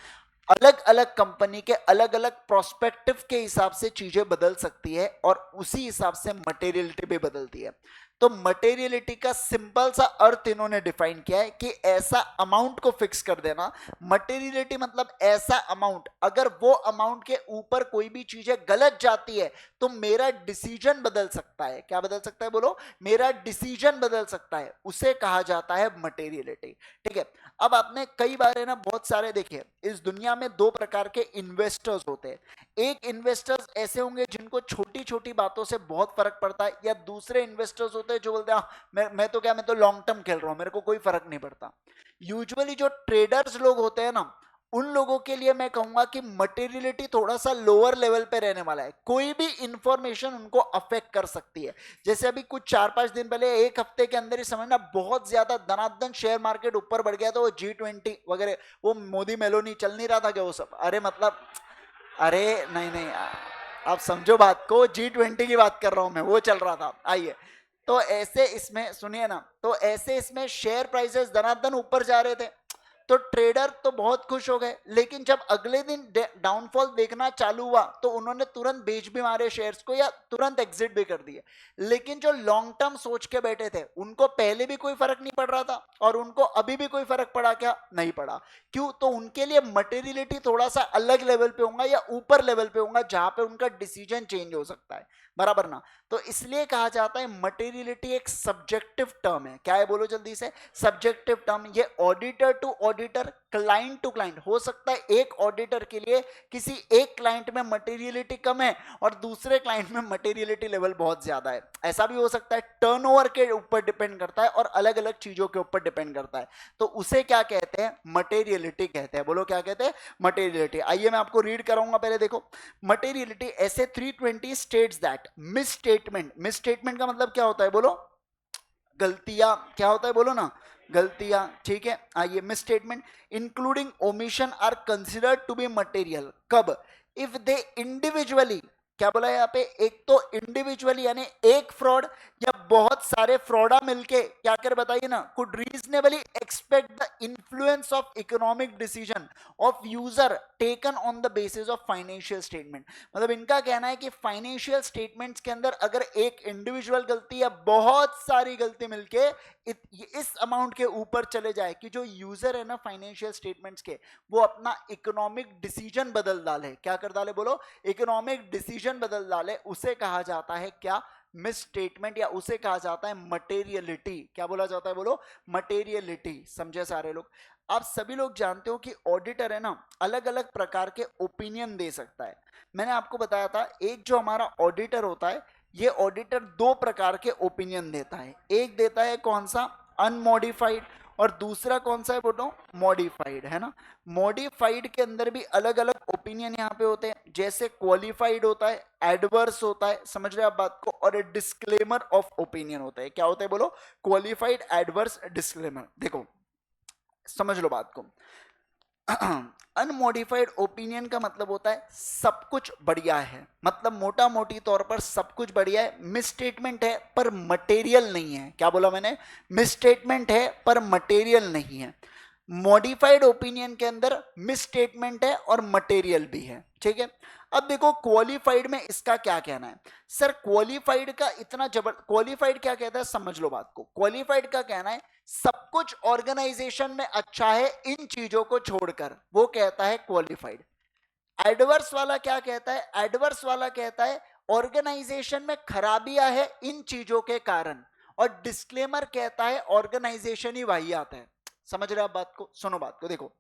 अलग अलग कंपनी के अलग अलग प्रोस्पेक्टिव के हिसाब से चीजें बदल सकती है और उसी हिसाब से मटेरियलिटी भी बदलती है। तो मटेरियलिटी का सिंपल सा अर्थ इन्होंने डिफाइन किया है कि ऐसा अमाउंट को फिक्स कर देना। मटेरियलिटी मतलब ऐसा अमाउंट, अगर वो अमाउंट के ऊपर कोई भी चीजें गलत जाती है तो मेरा डिसीजन बदल सकता है। क्या बदल सकता है बोलो? मेरा डिसीजन बदल सकता है, उसे कहा जाता है मटेरियलिटी। ठीक है, अब आपने कई बार है ना बहुत सारे देखे, इस दुनिया में दो प्रकार के इन्वेस्टर्स होते हैं। एक इन्वेस्टर्स ऐसे होंगे जिनको छोटी छोटी बातों से बहुत फर्क पड़ता है, या दूसरे इन्वेस्टर्स होते हैं जो बोलते हैं मैं तो क्या, मैं तो लॉन्ग टर्म खेल रहा हूं, मेरे को कोई फर्क नहीं पड़ता। यूजुअली जो ट्रेडर्स लोग होते हैं ना, उन लोगों के लिए मैं कहूंगा कि मटेरियलिटी थोड़ा सा लोअर लेवल पे रहने वाला है। कोई भी इंफॉर्मेशन उनको अफेक्ट कर सकती है। जैसे अभी कुछ 4-5 दिन पहले, एक हफ्ते के अंदर ही समझना, बहुत ज्यादा धनाधन शेयर मार्केट ऊपर बढ़ गया था। वो G20 वगैरह, वो मोदी मेलोनी चल नहीं रहा था क्या वो सब? अरे मतलब, अरे नहीं नहीं, आप समझो बात को, G20 की बात कर रहा हूं मैं, वो चल रहा था। आइए, तो ऐसे इसमें सुनिए ना, तो ऐसे इसमें शेयर प्राइसेस धनाधन ऊपर जा रहे थे, तो ट्रेडर तो बहुत खुश हो गए। लेकिन जब अगले दिन डाउनफॉल देखना चालू हुआ तो उन्होंने तुरंत बेच भी मारे शेयर्स को, या तुरंत एग्जिट भी कर दिए। लेकिन जो लॉन्ग टर्म सोच के बैठे थे, उनको पहले भी कोई फर्क नहीं पड़ रहा था और उनको अभी भी कोई फर्क पड़ा क्या? नहीं पड़ा। क्यों? तो उनके लिए मटेरियलिटी थोड़ा सा अलग लेवल पे होगा या ऊपर लेवल पे होगा, जहां पे उनका डिसीजन चेंज हो सकता है। बराबर ना? तो इसलिए कहा जाता है मटेरियलिटी एक सब्जेक्टिव टर्म है। क्या है बोलो जल्दी से? Subjective term. ये auditor to auditor, client to client हो सकता है। एक ऑडिटर के लिए किसी एक क्लाइंट में मटेरियलिटी कम है और दूसरे क्लाइंट में मटेरियलिटी लेवल बहुत ज्यादा है। ऐसा भी हो सकता है। टर्नओवर के ऊपर डिपेंड करता है और अलग अलग चीजों के ऊपर डिपेंड करता है। तो उसे क्या कहते हैं? मटेरियलिटी कहते हैं। बोलो क्या कहते हैं? मटेरियलिटी। आइए मैं आपको रीड कराऊंगा, पहले देखो। मटेरियलिटी ऐसे 320 स्टेट्स दैट मिसस्टेटमेंट, मिसस्टेटमेंट का मतलब क्या होता है बोलो? गलतियां। क्या होता है बोलो ना? गलतियां। ठीक है, आइए, misstatement including omission are considered to be material. कब? इफ दे इंडिविजुअली, क्या बोला है यहाँ पे? एक तो इंडिविजुअली यानी एक फ्रॉड या बहुत सारे फ्रॉडा मिलके क्या कर, बताइए ना, could reasonably expect the influence of economic decision of user taken on the basis of financial statement. मतलब इनका कहना है कि फाइनेंशियल स्टेटमेंट्स के अंदर अगर एक इंडिविजुअल गलती या बहुत सारी गलती मिलके इस अमाउंट के ऊपर चले जाए कि जो यूजर है ना फाइनेंशियल स्टेटमेंट्स के, वो अपना इकोनॉमिक डिसीजन बदल डाले। क्या कर डाले बोलो? इकोनॉमिक डिसीजन बदल डाले, उसे कहा जाता है क्या? मिस स्टेटमेंट, या उसे कहा जाता है मटेरियलिटी। क्या बोला जाता है बोलो? मटेरियलिटी। समझे सारे लोग? आप सभी लोग जानते हो कि ऑडिटर है ना अलग अलग प्रकार के ओपिनियन दे सकता है। मैंने आपको बताया था, एक जो हमारा ऑडिटर होता है, ये ऑडिटर दो प्रकार के ओपिनियन देता है। एक देता है कौन सा? अनमॉडिफाइड, और दूसरा कौन सा है बोलो? मॉडिफाइड, है ना? मॉडिफाइड के अंदर भी अलग अलग ओपिनियन यहाँ पे होते हैं। जैसे क्वालिफाइड होता है, एडवर्स होता है, समझ रहे आप बात को, और डिस्क्लेमर ऑफ ओपिनियन होता है। क्या होता है बोलो? Qualified, adverse, disclaimer. देखो समझ लो बात को। अनमॉडिफाइड ओपिनियन का मतलब होता है सब कुछ बढ़िया है, मतलब मोटा मोटी तौर पर सब कुछ बढ़िया है, मिसस्टेटमेंट है पर मटेरियल नहीं है। क्या बोला मैंने? मिसस्टेटमेंट है पर मटेरियल नहीं है। मॉडिफाइड ओपिनियन के अंदर मिसस्टेटमेंट है और मटेरियल भी है। ठीक है, अब देखो क्वालिफाइड में इसका क्या कहना है। सर क्वालिफाइड का इतना क्वालिफाइड क्या कहता है, समझ लो बात को। क्वालिफाइड का कहना है सब कुछ ऑर्गेनाइजेशन में अच्छा है इन चीजों को छोड़कर, वो कहता है क्वालिफाइड। एडवर्स वाला क्या कहता है? एडवर्स वाला कहता है ऑर्गेनाइजेशन में खराबियां है इन चीजों के कारण, और डिस्क्लेमर कहता है ऑर्गेनाइजेशन ही वाहियात है। समझ रहे आप बात को? सुनो बात को, देखो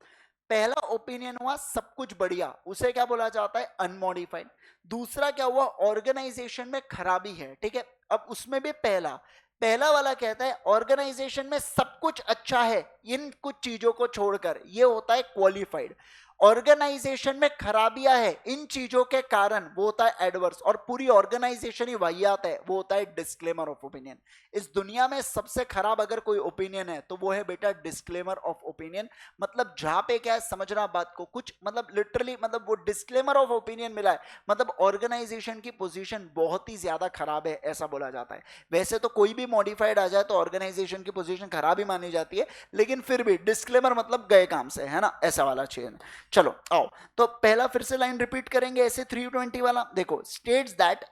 पहला ओपिनियन हुआ सब कुछ बढ़िया, उसे क्या बोला जाता है? अनमॉडिफाइड। दूसरा क्या हुआ? ऑर्गेनाइजेशन में खराबी है। ठीक है, अब उसमें भी पहला वाला कहता है ऑर्गेनाइजेशन में सब कुछ अच्छा है इन कुछ चीजों को छोड़कर, ये होता है क्वालिफाइड। ऑर्गेनाइजेशन में खराबियां है इन चीजों के कारण, वो होता है एडवर्स, और पूरी ऑर्गेनाइजेशन ही वाहियात है, वो होता है डिस्क्लेमर ऑफ ओपिनियन। इस दुनिया में सबसे खराब अगर कोई ओपिनियन है तो वो है बेटा डिस्क्लेमर ऑफ ओपिनियन। मतलब जहां पे क्या है, समझना बात को, कुछ मतलब लिटरली मतलब वो डिस्क्लेमर ऑफ ओपिनियन मिला है, मतलब ऑर्गेनाइजेशन की पोजीशन बहुत ही ज्यादा खराब है, ऐसा बोला जाता है। वैसे तो कोई भी मॉडिफाइड आ जाए तो ऑर्गेनाइजेशन की पोजीशन खराब ही मानी जाती है, लेकिन फिर भी डिस्क्लेमर मतलब गए काम से, है ना, ऐसा वाला चीज। चलो आओ, तो पहला फिर से लाइन रिपीट करेंगे ऐसे 320 वाला, देखो states that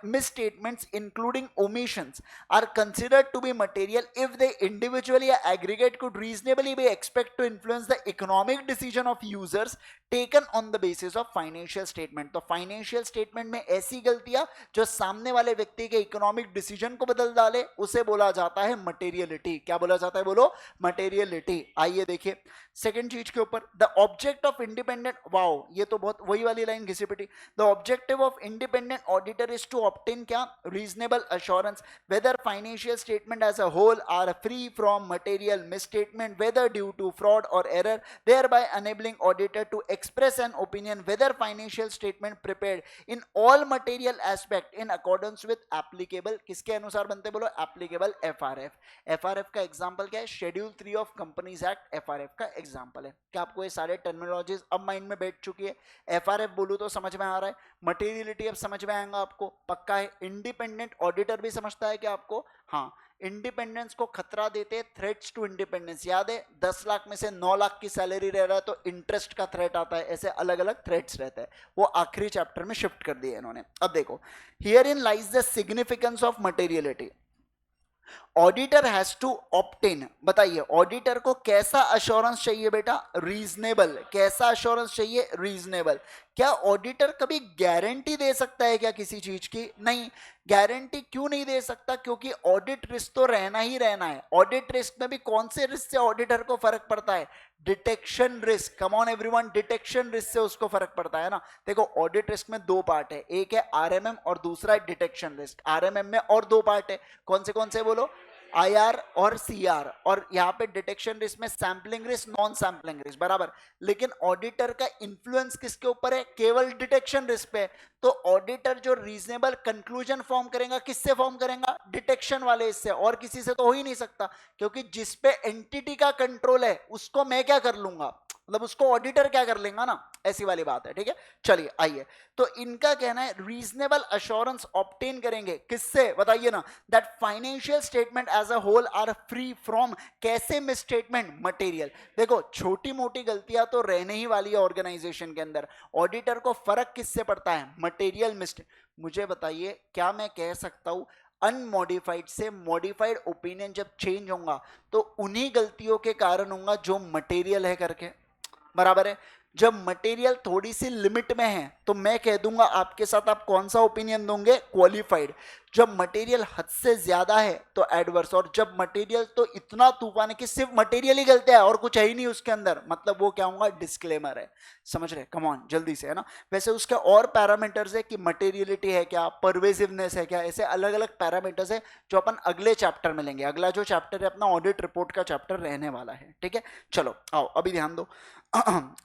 misstatements including omissions are considered to be material if they individually या aggregate could reasonably be expect to influence the economic decision of users taken on the basis of financial statement. तो financial statement में ऐसी गलतियां जो सामने वाले व्यक्ति के इकोनॉमिक डिसीजन को बदल डाले उसे बोला जाता है मटेरियलिटी। क्या बोला जाता है, बोलो मटेरियलिटी। आइए देखिए सेकंड चीज के ऊपर, the object of independent, wow ये तो बहुत वही वाली लाइन घिसी पिटी, the objective of independent auditor is to obtain क्या, reasonable assurance whether financial statement as a whole are free from material misstatement whether due to fraud और error, thereby enabling auditor to express an opinion whether financial statement prepared in all material aspect in accordance with applicable, किसके अनुसार बनते बोलो, applicable FRF। FRF का example क्या है, schedule 3 of companies act FRF का example है। क्या आपको ये सारे टर्मिनोलॉजीज अब माइंड में बैठ चुकी है? FRF बोलूं तो समझ में आ रहा है, मटेरियलिटी अब समझ में आएगा आपको, पक्का है। इंडिपेंडेंट ऑडिटर भी समझता है कि आपको, हाँ इंडिपेंडेंस को खतरा देते, थ्रेट्स टू इंडिपेंडेंस याद है, 10 लाख में से 9 लाख की सैलरी रह रहा है तो इंटरेस्ट का थ्रेट आता है, ऐसे अलग अलग थ्रेट्स रहते हैं, वो आखिरी चैप्टर में शिफ्ट कर दिए इन्होंने। अब देखो herein lies the significance of materiality. Auditor has to obtain, बताइए ऑडिटर को कैसा अश्योरेंस चाहिए बेटा, रीजनेबल। कैसा अश्योरेंस चाहिए, रीजनेबल। क्या ऑडिटर कभी गारंटी दे सकता है क्या किसी चीज की? नहीं। गारंटी क्यों नहीं दे सकता? क्योंकि ऑडिट रिस्क तो रहना ही रहना है। ऑडिट रिस्क में भी कौन से रिस्क से ऑडिटर को फर्क पड़ता है, detection risk. Come on everyone, detection risk से उसको फर्क पड़ता है ना। देखो ऑडिट रिस्क में दो पार्ट है, एक है आरएमएम और दूसरा है डिटेक्शन रिस्क। आरएमएम में और दो पार्ट है, कौन से बोलो, आईआर और सीआर, और यहां पे डिटेक्शन रिस्क में sampling risk, non sampling risk, बराबर। लेकिन ऑडिटर का इंफ्लुएंस किसके ऊपर है, केवल डिटेक्शन रिस्क पे। तो ऑडिटर जो रीजनेबल कंक्लूजन फॉर्म करेगा किससे फॉर्म करेगा, डिटेक्शन वाले इससे, और किसी से तो हो ही नहीं सकता, क्योंकि जिस पे एंटिटी का कंट्रोल है उसको मैं क्या कर लूंगा, मतलब उसको ऑडिटर क्या कर लेगा ना, ऐसी वाली बात है, ठीक है। चलिए आइए, तो इनका कहना है रीजनेबल अश्योरेंस ऑब्टेन करेंगे किससे, बताइए ना, that financial statement as a whole are free from, कैसे मिसस्टेटमेंट, मटेरियल। देखो छोटी मोटी गलतियां तो रहने ही वाली है ऑर्गेनाइजेशन के अंदर, ऑडिटर को फर्क किससे पड़ता है, मटेरियल मिस्टेक। मुझे बताइए क्या मैं कह सकता हूं अनमॉडिफाइड से मॉडिफाइड ओपिनियन जब चेंज होगा तो उन्हीं गलतियों के कारण होगा जो मटेरियल है करके, बराबर है। जब मटेरियल थोड़ी सी लिमिट में है तो मैं कह दूंगा आपके साथ, आप कौन सा ओपिनियन दोगे, क्वालिफाइड। जब मटेरियल हद से ज्यादा है तो एडवर्स, और जब मटेरियल तो इतना तूफान है कि सिर्फ मटेरियल ही गलत है और कुछ है ही नहीं उसके अंदर, मतलब वो क्या होगा, डिस्क्लेमर है। समझ रहे, कम ऑन जल्दी से, है ना। वैसे उसके और पैरामीटर्स है कि मटेरियलिटी है क्या, परवेसिवनेस है क्या, ऐसे अलग अलग पैरामीटर्स है जो अपन अगले चैप्टर में लेंगे। अगला जो चैप्टर है अपना ऑडिट रिपोर्ट का चैप्टर रहने वाला है, ठीक है। चलो आओ अभी ध्यान दो।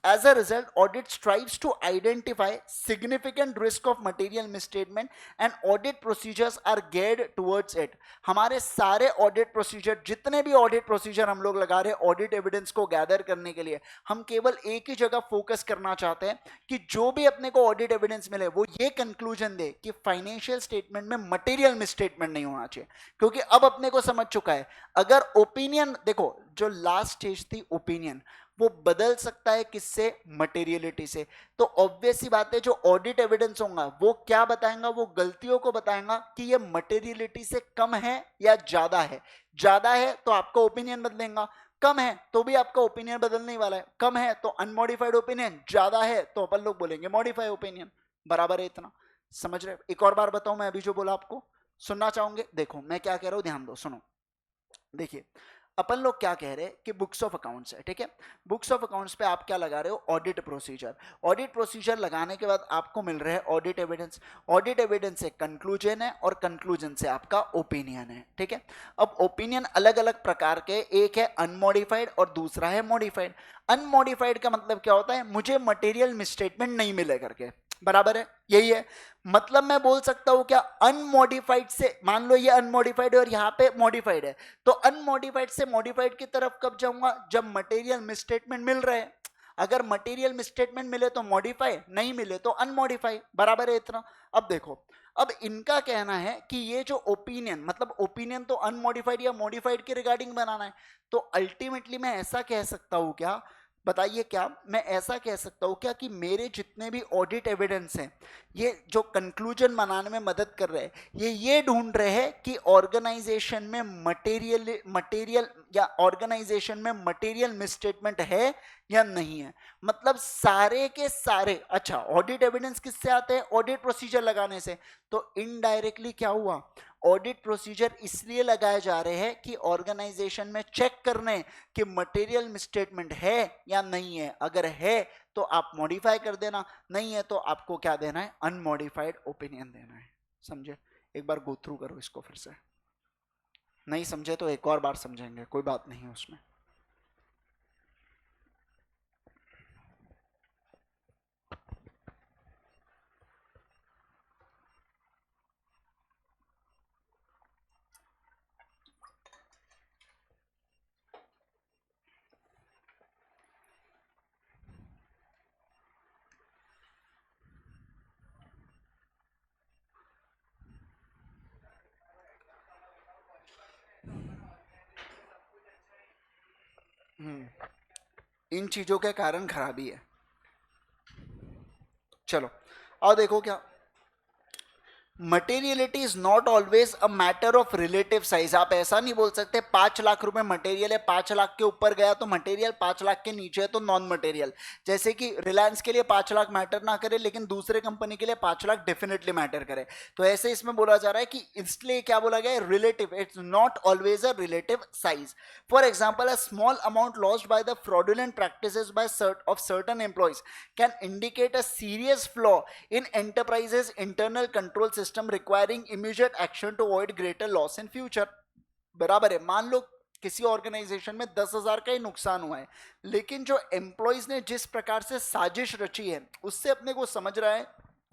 As a result, audit strives to identify significant risk of material misstatement and audit procedures are geared towards it. हमारे सारे ऑडिट प्रोसीजर, जितने भी ऑडिट प्रोसीजर हम लोग लगा रहे हैं ऑडिट एविडेंस को गैदर करने के लिए, हम केवल एक ही जगह फोकस करना चाहते हैं कि जो भी अपने को ऑडिट एविडेंस मिले वो ये कंक्लूजन दे कि फाइनेंशियल स्टेटमेंट में मटेरियल मिसस्टेटमेंट नहीं होना चाहिए। क्योंकि अब अपने को समझ चुका है, अगर ओपिनियन, देखो जो लास्ट स्टेज थी ओपिनियन, वो बदल सकता है किससे, मटेरियलिटी से। तो ऑब्वियस ही बात है जो ऑडिट एविडेंस होगा वो क्या बताएगा, वो गलतियों को बताएगा कि ये मटेरियलिटी से कम है या ज्यादा है। ज्यादा है तो आपका ओपिनियन बदलेगा, कम है तो भी आपका ओपिनियन बदलने वाला है। कम है तो अनमॉडिफाइड ओपिनियन, ज्यादा है तो अपन लोग बोलेंगे मॉडिफाइड ओपिनियन, बराबर है। इतना समझ रहे? एक और बार बताऊं मैं अभी जो बोला आपको, सुनना चाहोगे? देखो मैं क्या कह रहा हूं, ध्यान दो, सुनो। देखिए अपन लोग क्या कह रहे हैं कि बुक्स ऑफ अकाउंट्स है, ठीक है। बुक्स ऑफ अकाउंट्स पे आप क्या लगा रहे हो, ऑडिट प्रोसीजर। ऑडिट प्रोसीजर लगाने के बाद आपको मिल रहा है ऑडिट एविडेंस। ऑडिट एविडेंस से कंक्लूजन है और कंक्लूजन से आपका ओपिनियन है, ठीक है। अब ओपिनियन अलग अलग प्रकार के, एक है अनमॉडिफाइड और दूसरा है मॉडिफाइड। अनमॉडिफाइड का मतलब क्या होता है, मुझे मटेरियल मिसस्टेटमेंट नहीं मिले करके, बराबर है, यही है मतलब। मैं बोल सकता हूं क्या, अनमॉडिफाइड से, मान लो ये अनमॉडिफाइड है और यहां पे मॉडिफाइड है, तो अनमॉडिफाइड से मॉडिफाइड की तरफ कब जाऊंगा, जब मटेरियल मिसस्टेटमेंट मिल रहे हैं। अगर मटेरियल मिसस्टेटमेंट मिले तो मॉडिफाई, नहीं मिले तो अनमॉडिफाई, बराबर है इतना। अब देखो, अब इनका कहना है कि ये जो ओपिनियन, मतलब ओपिनियन तो अनमॉडिफाइड या मॉडिफाइड के रिगार्डिंग बनाना है, तो अल्टीमेटली मैं ऐसा कह सकता हूं क्या, बताइए क्या मैं ऐसा कह सकता हूं क्या कि मेरे जितने भी ऑडिट एविडेंस हैं ये जो कंक्लूजन बनाने में मदद कर रहे हैं ये ढूंढ रहे हैं कि ऑर्गेनाइजेशन में मटेरियल या ऑर्गेनाइजेशन में मटेरियल मिसस्टेटमेंट है या नहीं है। मतलब सारे के सारे, अच्छा ऑडिट एविडेंस किससे आते हैं? ऑडिट प्रोसीजर लगाने से। तो इनडायरेक्टली क्या हुआ, ऑडिट प्रोसीजर इसलिए लगाए जा रहे हैं कि ऑर्गेनाइजेशन में चेक करने कि मटेरियल मिसस्टेटमेंट है या नहीं है। अगर है तो आप मॉडिफाई कर देना, नहीं है तो आपको क्या देना है? अनमॉडिफाइड ओपिनियन देना है। समझे? एक बार गो थ्रू करो इसको फिर से, नहीं समझे तो एक और बार समझेंगे, कोई बात नहीं है उसमें। इन चीजों के कारण खराबी है। चलो और देखो क्या, materiality is not always a matter of relative size. आप ऐसा नहीं बोल सकते 5 लाख रुपए मटेरियल है, 5 लाख के ऊपर गया तो मटेरियल, 5 लाख के नीचे है तो नॉन मटेरियल। जैसे कि रिलायंस के लिए 5 लाख मैटर ना करे लेकिन दूसरे कंपनी के लिए 5 लाख डेफिनेटली मैटर करे। तो ऐसे इसमें बोला जा रहा है कि इसलिए क्या बोला गया है? Relative, it's not always a relative size. For example a small amount lost by the fraudulent practices by of certain employees can indicate a serious flaw in enterprises internal control system requiring immediate action to avoid greater loss in future। बराबर है। मान लो किसी organisation में 10,000 का ही नुकसान हुआ है, लेकिन जो एम्प्लॉयज ने जिस प्रकार से साजिश रची है उससे अपने को समझ रहा है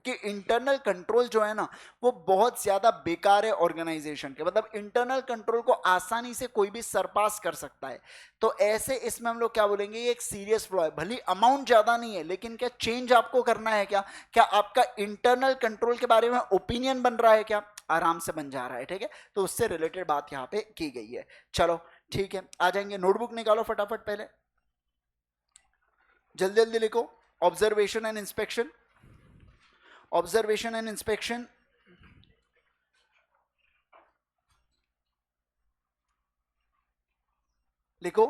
कि इंटरनल कंट्रोल जो है ना वो बहुत ज्यादा बेकार है ऑर्गेनाइजेशन के। मतलब इंटरनल कंट्रोल को आसानी से कोई भी सरपास कर सकता है। तो ऐसे इसमें हम लोग क्या बोलेंगे, ये एक सीरियस फ्लॉ है। भली अमाउंट ज्यादा नहीं है लेकिन क्या चेंज आपको करना है? क्या क्या आपका इंटरनल कंट्रोल के बारे में ओपिनियन बन रहा है? क्या आराम से बन जा रहा है। ठीक है, तो उससे रिलेटेड बात यहाँ पे की गई है। चलो ठीक है, आ जाएंगे। नोटबुक निकालो फटाफट, पहले जल्दी जल्दी लिखो। Observation and inspection, observation and inspection. लिखो।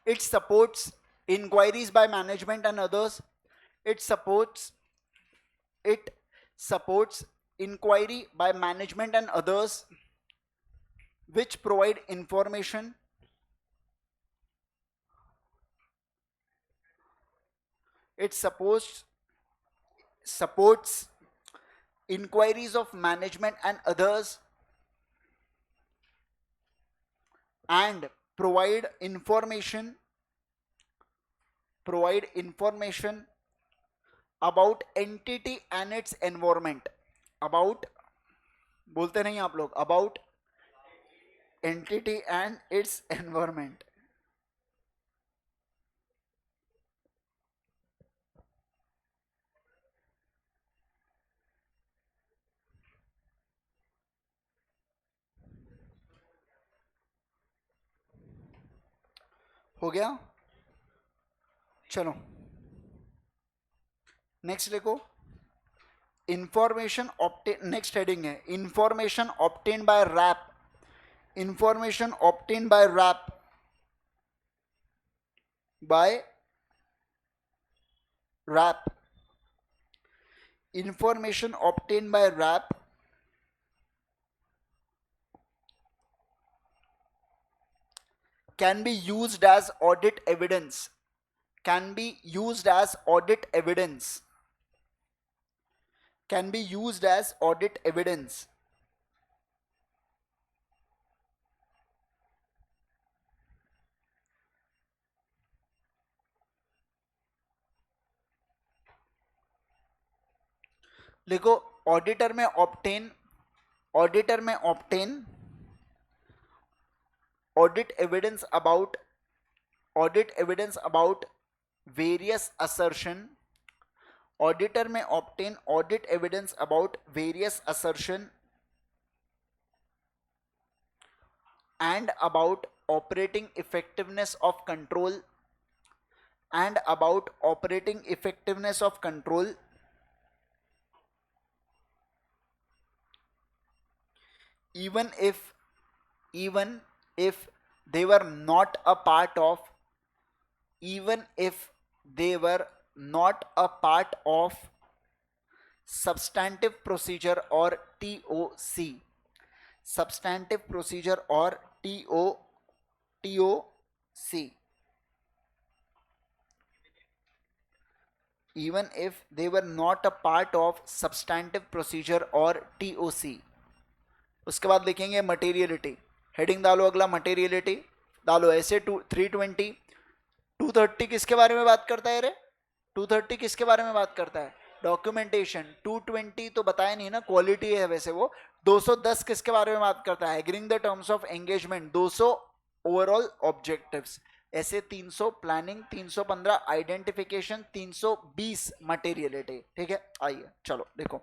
It supports inquiries by management and others. It supports, it supports inquiry by management and others which provide information, it supports inquiries of management and others and provide information about entity and its environment। about बोलते नहीं आप लोग, about entity and its environment। हो गया? चलो next लिखो। Information obtain, next heading है information obtain by RAP. Information obtain by RAP, by RAP. Information obtain by RAP can be used as audit evidence, can be used as audit evidence, can be used as audit evidence। लिखो auditor में obtain, auditor में obtain audit evidence about, audit evidence about various assertion, auditor may obtain audit evidence about various assertion and about operating effectiveness of control and about operating effectiveness of control even if they were not a part of even if they were not a part of substantive procedure or TOC, substantive procedure or TOC, even if they were not a part of substantive procedure or TOC. उसके बाद लिखेंगे materiality, heading डालो अगला materiality डालो ऐसे 320 230 किसके बारे में बात करता है रे? 230 किसके बारे में बात करता है? डॉक्यूमेंटेशन। 220 तो बताया नहीं ना, क्वालिटी है वैसे वो। 210 किसके बारे में बात करता है? Agreeing the terms of engagement. 200 overall objectives. ऐसे 300 प्लानिंग, 315 आइडेंटिफिकेशन, 320 मटेरियलिटी। ठीक है, आइए चलो देखो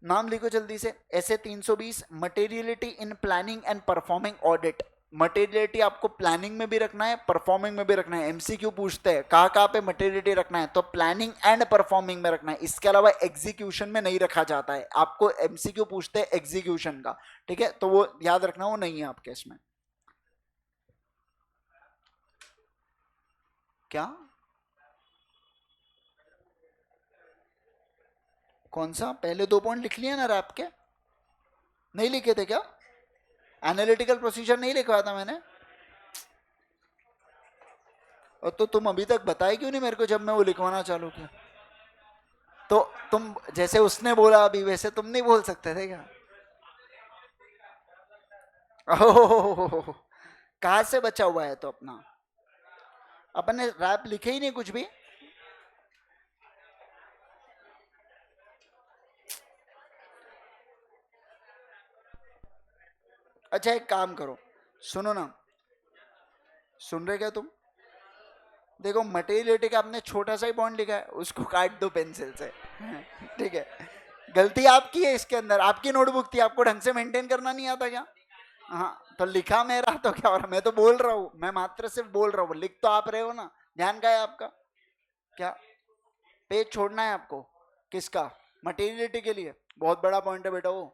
नाम लिखो जल्दी से। ऐसे 320 materiality in planning and performing audit. Materiality आपको प्लानिंग में भी रखना है, परफॉर्मिंग में भी रखना है। एमसीक्यू पूछते हैं कहाँ कहाँ पे मटेरियलिटी रखना है, तो प्लानिंग एंड परफॉर्मिंग में रखना है। इसके अलावा एग्जीक्यूशन में नहीं रखा जाता है। आपको एमसीक्यू पूछते हैं एग्जीक्यूशन का, ठीक है, तो वो याद रखना, वो नहीं है आपके इसमें। क्या कौन सा? पहले 2 पॉइंट लिख लिए ना रैप के, नहीं लिखे थे क्या? एनालिटिकल प्रोसीजर नहीं लिखवाया था मैंने? और तो तुम अभी तक बताए क्यों नहीं मेरे को जब मैं वो लिखवाना चालू किया? तो तुम जैसे उसने बोला अभी वैसे तुम नहीं बोल सकते थे क्या? ओह, कहाँ से बचा हुआ है तो अपना? अपन ने रैप लिखे ही नहीं कुछ भी। अच्छा एक काम करो, सुनो ना, सुन रहे क्या तुम? देखो मटेरियलिटी का आपने छोटा सा ही पॉइंट लिखा है, उसको काट दो पेंसिल से। ठीक है, गलती आपकी है इसके अंदर। आपकी नोटबुक थी, आपको ढंग से मेंटेन करना नहीं आता क्या? हाँ, तो लिखा मेरा तो क्या हो रहा? मैं तो बोल रहा हूँ, मैं मात्र सिर्फ बोल रहा हूँ, लिख तो आप रहे हो ना। ध्यान का है आपका? क्या पेज छोड़ना है आपको? किसका? मटेरियलिटी के लिए बहुत बड़ा पॉइंट है बेटा वो।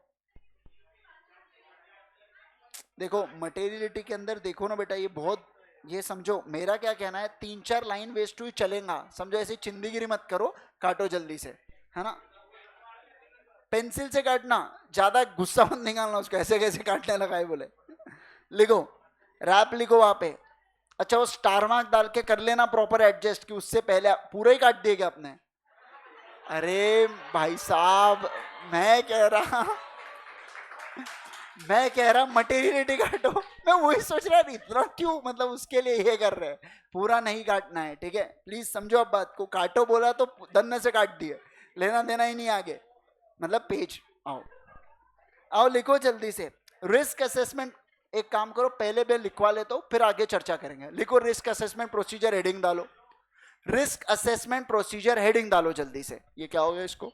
देखो मटेरियलिटी के अंदर देखो ना बेटा, ये बहुत, ये समझो मेरा क्या कहना है, 3-4 लाइन वेस्ट हुई चलेगा, समझो, ऐसी चिंदीगिरी मत करो, काटो जल्दी से, है ना? पेंसिल से काटना, ज्यादा गुस्सा मत निकालना उसको, ऐसे कैसे काटने लगा है बोले। लिखो, रैप लिखो वहां पे। अच्छा वो स्टार मार्क डाल के कर लेना प्रॉपर एडजस्ट, कि उससे पहले पूरा ही काट दिएगा आपने। अरे भाई साहब, मैं कह रहा मैं कह रहा मटेरियलिटी काटो। मैं वही सोच रहा था इतना क्यों, मतलब उसके लिए ये कर रहे हैं। पूरा नहीं काटना है, ठीक है, प्लीज समझो आप बात को। काटो बोला तो दन्ने से काट दिए, लेना देना ही नहीं आगे। मतलब पेज आओ, आओ लिखो जल्दी से। रिस्क असेसमेंट, एक काम करो पहले मैं लिखवा लेता हूं, फिर आगे चर्चा करेंगे। लिखो रिस्क असेसमेंट प्रोसीजर, हेडिंग डालो। रिस्क असेसमेंट प्रोसीजर हेडिंग डालो जल्दी से। ये क्या हो गया इसको?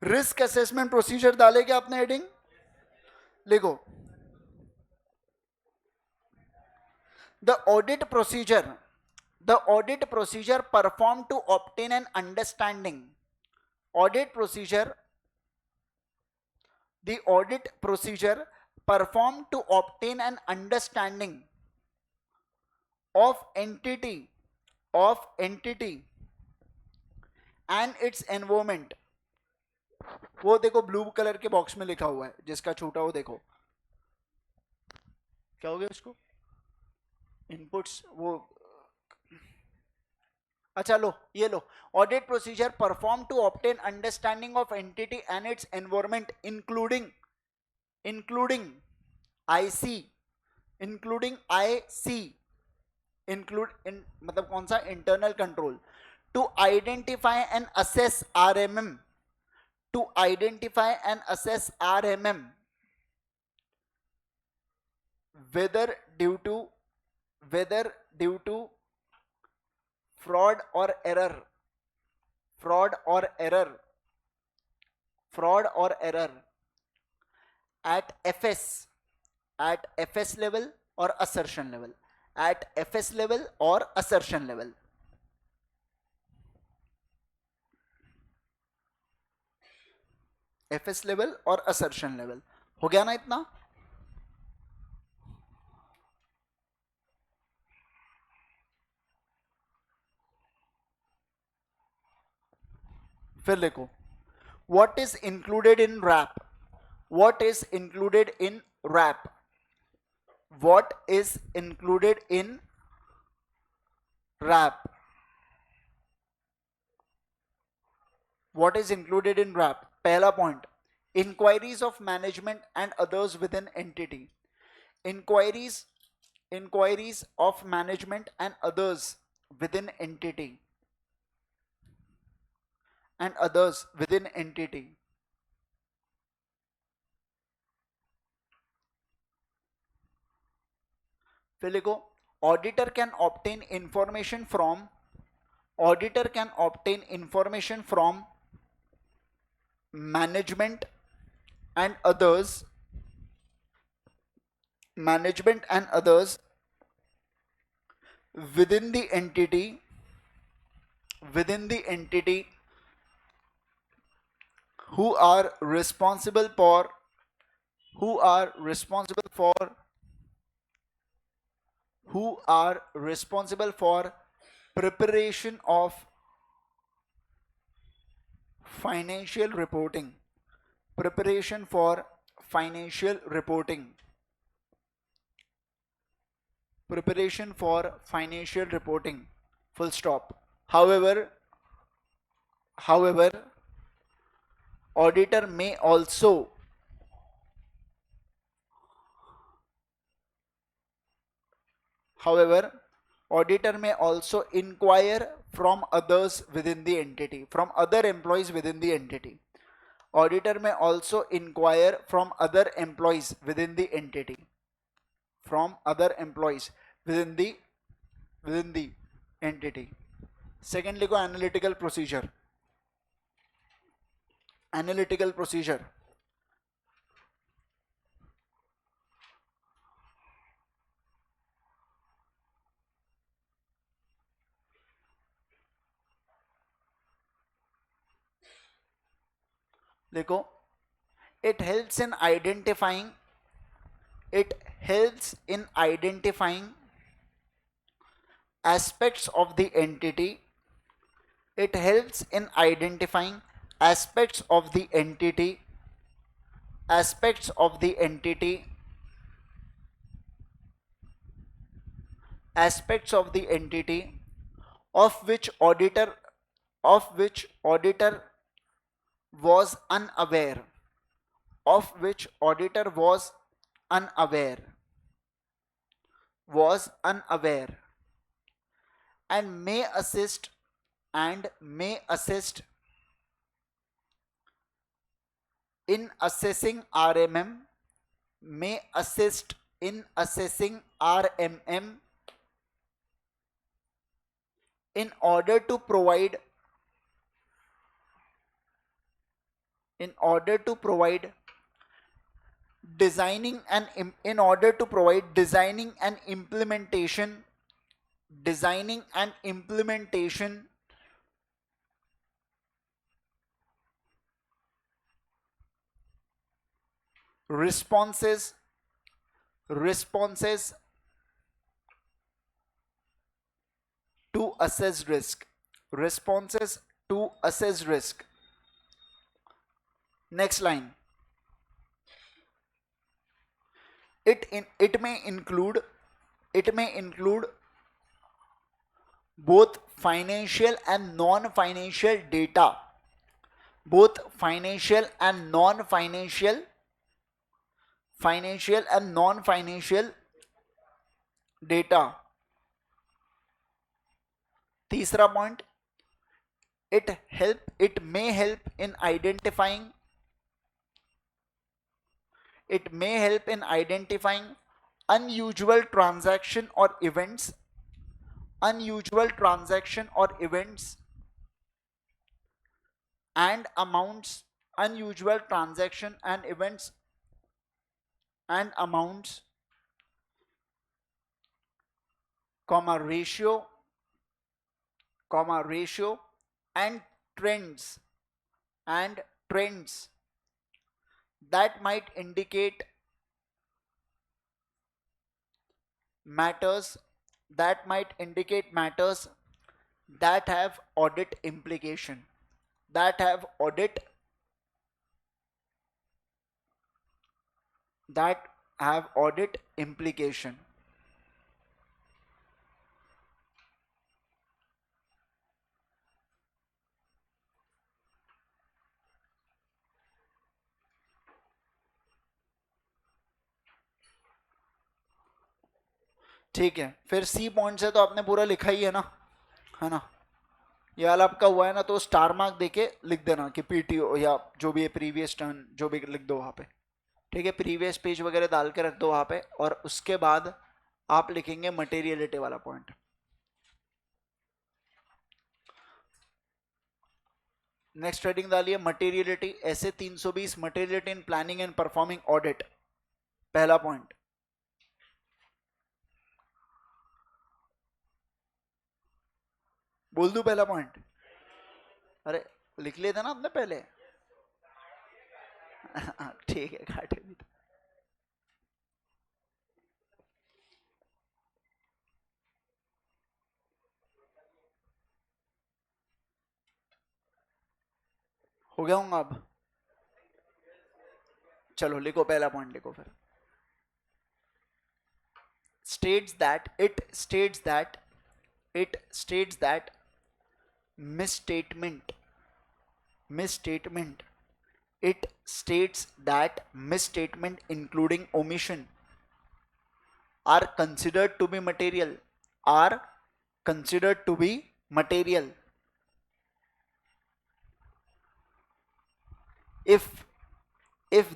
रिस्क असेसमेंट प्रोसीजर डाले क्या आपने हेडिंग? लिखो the audit procedure the audit procedure performed to obtain an understanding. Audit procedure, the audit procedure performed to obtain an understanding of entity and its environment. वो देखो ब्लू कलर के box में लिखा हुआ है, जिसका छूटा वो देखो क्या हो गया इसको, इनपुट्स वो। अच्छा लो, ये लो। Audit procedure perform to obtain understanding of entity and its environment including IC मतलब कौन सा? Internal control. To identify and assess RMM, to identify and assess RMM whether due to whether due to fraud or error fraud or error fraud or error at FS at FS level or assertion level, at FS level or assertion level. FS level और assertion level हो गया ना इतना. फिर लिखो, what is included in wrap, what is included in wrap, what is included in wrap, what is included in wrap. पहला point, inquiries of management and others within entity. inquiries inquiries of management and others within entity, and others within entity. फिर लिखो, auditor can obtain information from, auditor can obtain information from management and others, management and others within the entity, within the entity, who are responsible for, who are responsible for, who are responsible for preparation of financial reporting, preparation for financial reporting, preparation for financial reporting, full stop. However, however, auditor may also, however, auditor may also inquire from others within the entity, from other employees within the entity. Auditor may also inquire from other employees within the entity, from other employees within the entity. Secondly, go analytical procedure. Analytical procedure. देखो, it helps in identifying, it helps in identifying aspects of the entity, it helps in identifying aspects of the entity, aspects of the entity, aspects of the entity of which auditor, of which auditor was unaware, of which auditor was unaware, was unaware, and may assist, and may assist in assessing RMM, may assist in assessing RMM in order to provide, in order to provide designing and in order to provide designing and implementation, designing and implementation responses, responses to assess risk, responses to assess risk. Next line, it may include, it may include both financial and non-financial data, both financial and non-financial, financial and non-financial data. तीसरा point, it may help in identifying, it may help in identifying unusual transaction or events, unusual transaction or events and amounts, unusual transaction and events and amounts, ratio, and trends, and trends that might indicate matters, matters that have audit implication, that have audit that have audit implication. ठीक है, फिर C point से तो आपने पूरा लिखा ही है ना? ये वाला आपका हुआ है ना, तो स्टार मार्क देके लिख देना कि पीटीओ या जो भी है प्रीवियस टर्न जो भी लिख दो वहां पे, ठीक है? प्रीवियस पेज वगैरह डाल के रख दो वहां पे, और उसके बाद आप लिखेंगे मटेरियलिटी वाला पॉइंट। नेक्स्ट हेडिंग डालिए मटेरियलिटी, ऐसे 320 materiality in planning and performing audit, पहला पॉइंट। बोल दूं पहला पॉइंट? अरे लिख लेते ना आपने पहले। ठीक है, काटे भी तो। हो गया हूँ अब? चलो लिखो, पहला पॉइंट लिखो फिर। states that it states that misstatement misstatement it states that misstatement including omission are considered to be material, are considered to be material if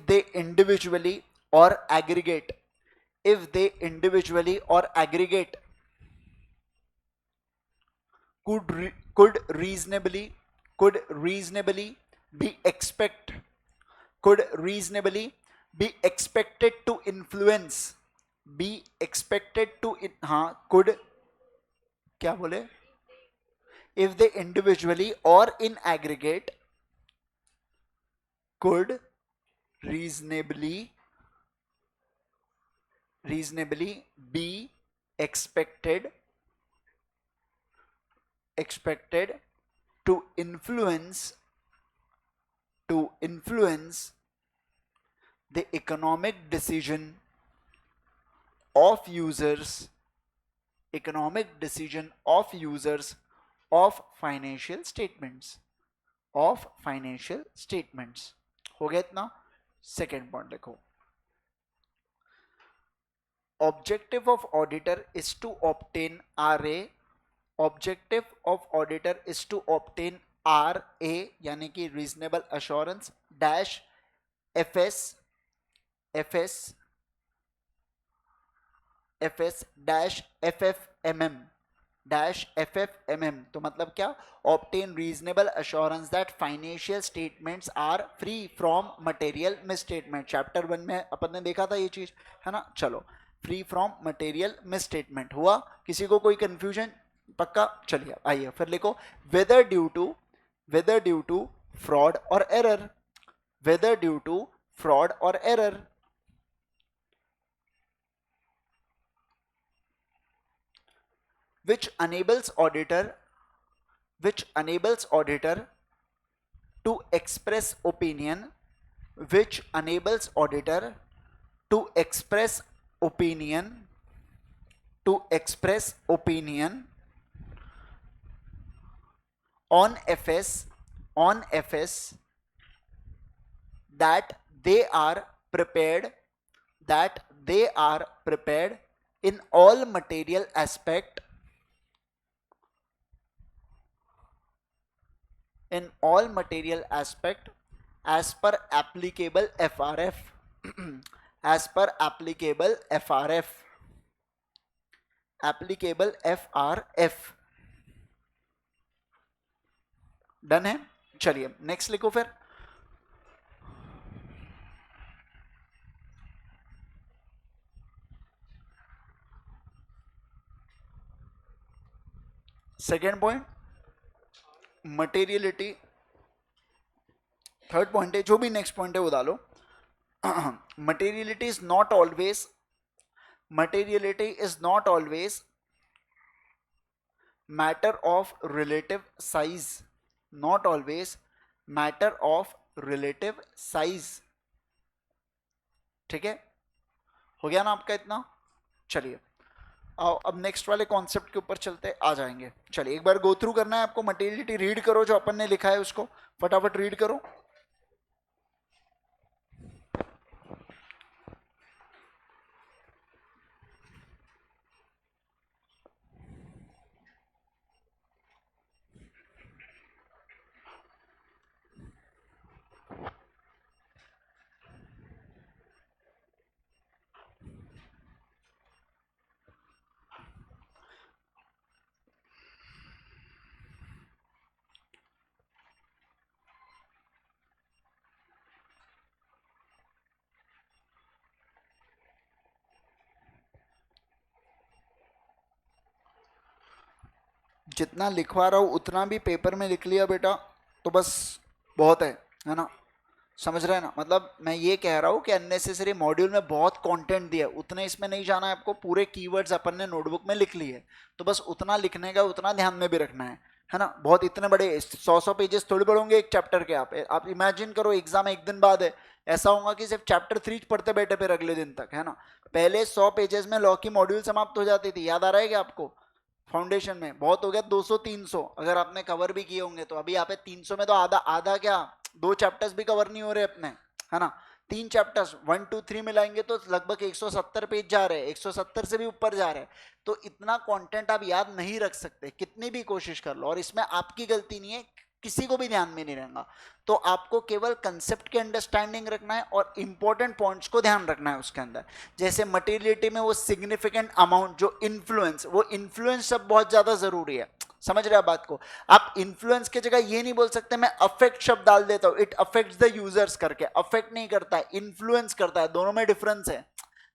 they individually or aggregate, if they individually or aggregate could reasonably be be expected to influence, हाँ could, क्या बोले? if they individually or in aggregate could reasonably be expected to influence the economic decision of users of financial statements, हो गया इतना? Second point लिखो, objective of auditor is to obtain RA, objective of auditor is to obtain RA यानी कि reasonable assurance dash FS dash FFMM, तो मतलब क्या? obtain reasonable assurance that financial statements are free from material misstatement। Chapter 1 में अपन ने देखा था ये चीज, है ना? चलो, फ्री फ्रॉम मटेरियल मिसस्टेटमेंट हुआ? किसी को कोई कंफ्यूजन? पक्का? चलिए आइए फिर लिखो, वेदर ड्यू टू फ्रॉड और error, whether due to fraud और error, which enables auditor to express opinion, which enables auditor to express opinion on FS that they are prepared in all material aspect as per applicable FRF as per applicable FRF। Done है? चलिए next लिखो फिर। Second point materiality, third point है, जो भी next point है वो डालो। materiality is not always materiality is not always matter of relative size, not always matter of relative size। ठीक है, हो गया ना आपका इतना। चलिए आओ अब नेक्स्ट वाले कॉन्सेप्ट के ऊपर चलते आ जाएंगे। चलिए एक बार गो थ्रू करना है आपको, मटेरियलिटी रीड करो जो अपन ने लिखा है उसको फटाफट रीड करो। जितना लिखवा रहा हूँ उतना भी पेपर में लिख लिया बेटा तो बस बहुत है ना, समझ रहे हैं ना। मतलब मैं ये कह रहा हूँ कि अननेसेसरी मॉड्यूल में बहुत कंटेंट दिया, उतने इसमें नहीं जाना है आपको। पूरे कीवर्ड्स अपन ने नोटबुक में लिख लिए, तो बस उतना लिखने का उतना ध्यान में भी रखना है ना। बहुत इतने बड़े 100 पेजेस थोड़ी बढ़ोंगे एक चैप्टर के। आप इमेजिन करो एग्जाम एक दिन बाद है, ऐसा होगा कि सिर्फ चैप्टर 3 पढ़ते बैठे फिर अगले दिन तक, है ना। पहले 100 पेजेस में लॉ की मॉड्यूल समाप्त हो जाती थी, याद आ रहा है क्या आपको। फाउंडेशन में बहुत हो गया 200-300 अगर आपने कवर भी किए होंगे तो। अभी यहाँ पे 300 में तो आधा आधा क्या 2 चैप्टर्स भी कवर नहीं हो रहे अपने, है ना। 3 चैप्टर्स 1 2 3 मिलाएंगे तो लगभग 170 पेज जा रहे हैं, 170 से भी ऊपर जा रहे हैं। तो इतना कंटेंट आप याद नहीं रख सकते कितनी भी कोशिश कर लो, और इसमें आपकी गलती नहीं है, किसी को भी ध्यान में नहीं रहेगा। तो आपको केवल कंसेप्ट की अंडरस्टैंडिंग रखना है और इंपॉर्टेंट पॉइंट्स को ध्यान रखना है उसके अंदर। जैसे मटेरियलिटी में वो सिग्निफिकेंट अमाउंट, जो इन्फ्लुएंस, वो इन्फ्लुएंस सब बहुत ज्यादा जरूरी है। समझ रहे हैं बात को। आप इन्फ्लुएंस की जगह ये नहीं बोल सकते मैं अफेक्ट शब्द डाल देता हूं, इट अफेक्ट्स द यूजर्स करके। अफेक्ट नहीं करता है, इन्फ्लुएंस करता है, दोनों में डिफरेंस है,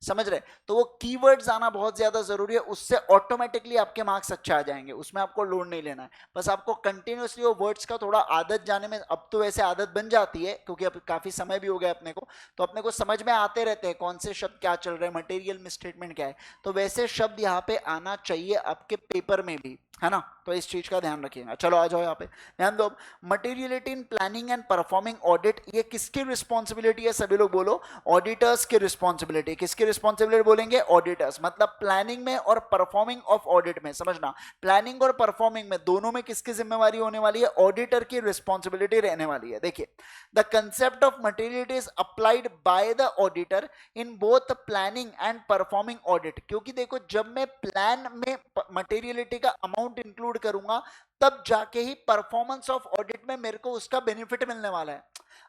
समझ रहे। तो वो कीवर्ड्स आना बहुत ज्यादा जरूरी है, उससे ऑटोमेटिकली आपके मार्क्स अच्छे आ जाएंगे, उसमें आपको लोड नहीं लेना है। बस आपको कंटिन्यूअसली वो वर्ड्स का थोड़ा आदत जाने में, अब तो वैसे आदत बन जाती है क्योंकि अब काफी समय भी हो गया अपने को, तो अपने को समझ में आते रहते हैं कौन से शब्द क्या चल रहे हैं, मटेरियल मिसस्टेटमेंट क्या है। तो वैसे शब्द यहाँ पे आना चाहिए आपके पेपर में भी, है ना। तो इस चीज का ध्यान रखिएगा। चलो आ जाओ यहाँ पे ध्यान दो। Materiality in planning and performing audit, ये किसकी रिस्पॉन्सिबिलिटी है, सभी लोग बोलो। ऑडिटर्स की रिस्पॉन्सिबिलिटी। किसकी रिस्पॉन्सिबिलिटी बोलेंगे, ऑडिटर्स। मतलब प्लानिंग में और परफॉर्मिंग ऑफ ऑडिट में, समझना प्लानिंग और परफॉर्मिंग में दोनों में किसकी जिम्मेवारी होने वाली है, ऑडिटर की रिस्पॉन्सिबिलिटी रहने वाली है। देखिए the concept of materiality is applied by the auditor in both planning and performing audit. क्योंकि देखो जब मैं प्लान में मटेरियलिटी का अमाउंट इंक्लूड करूंगा तब जाके ही परफॉर्मेंस ऑफ ऑडिट में मेरे को उसका बेनिफिट मिलने वाला है।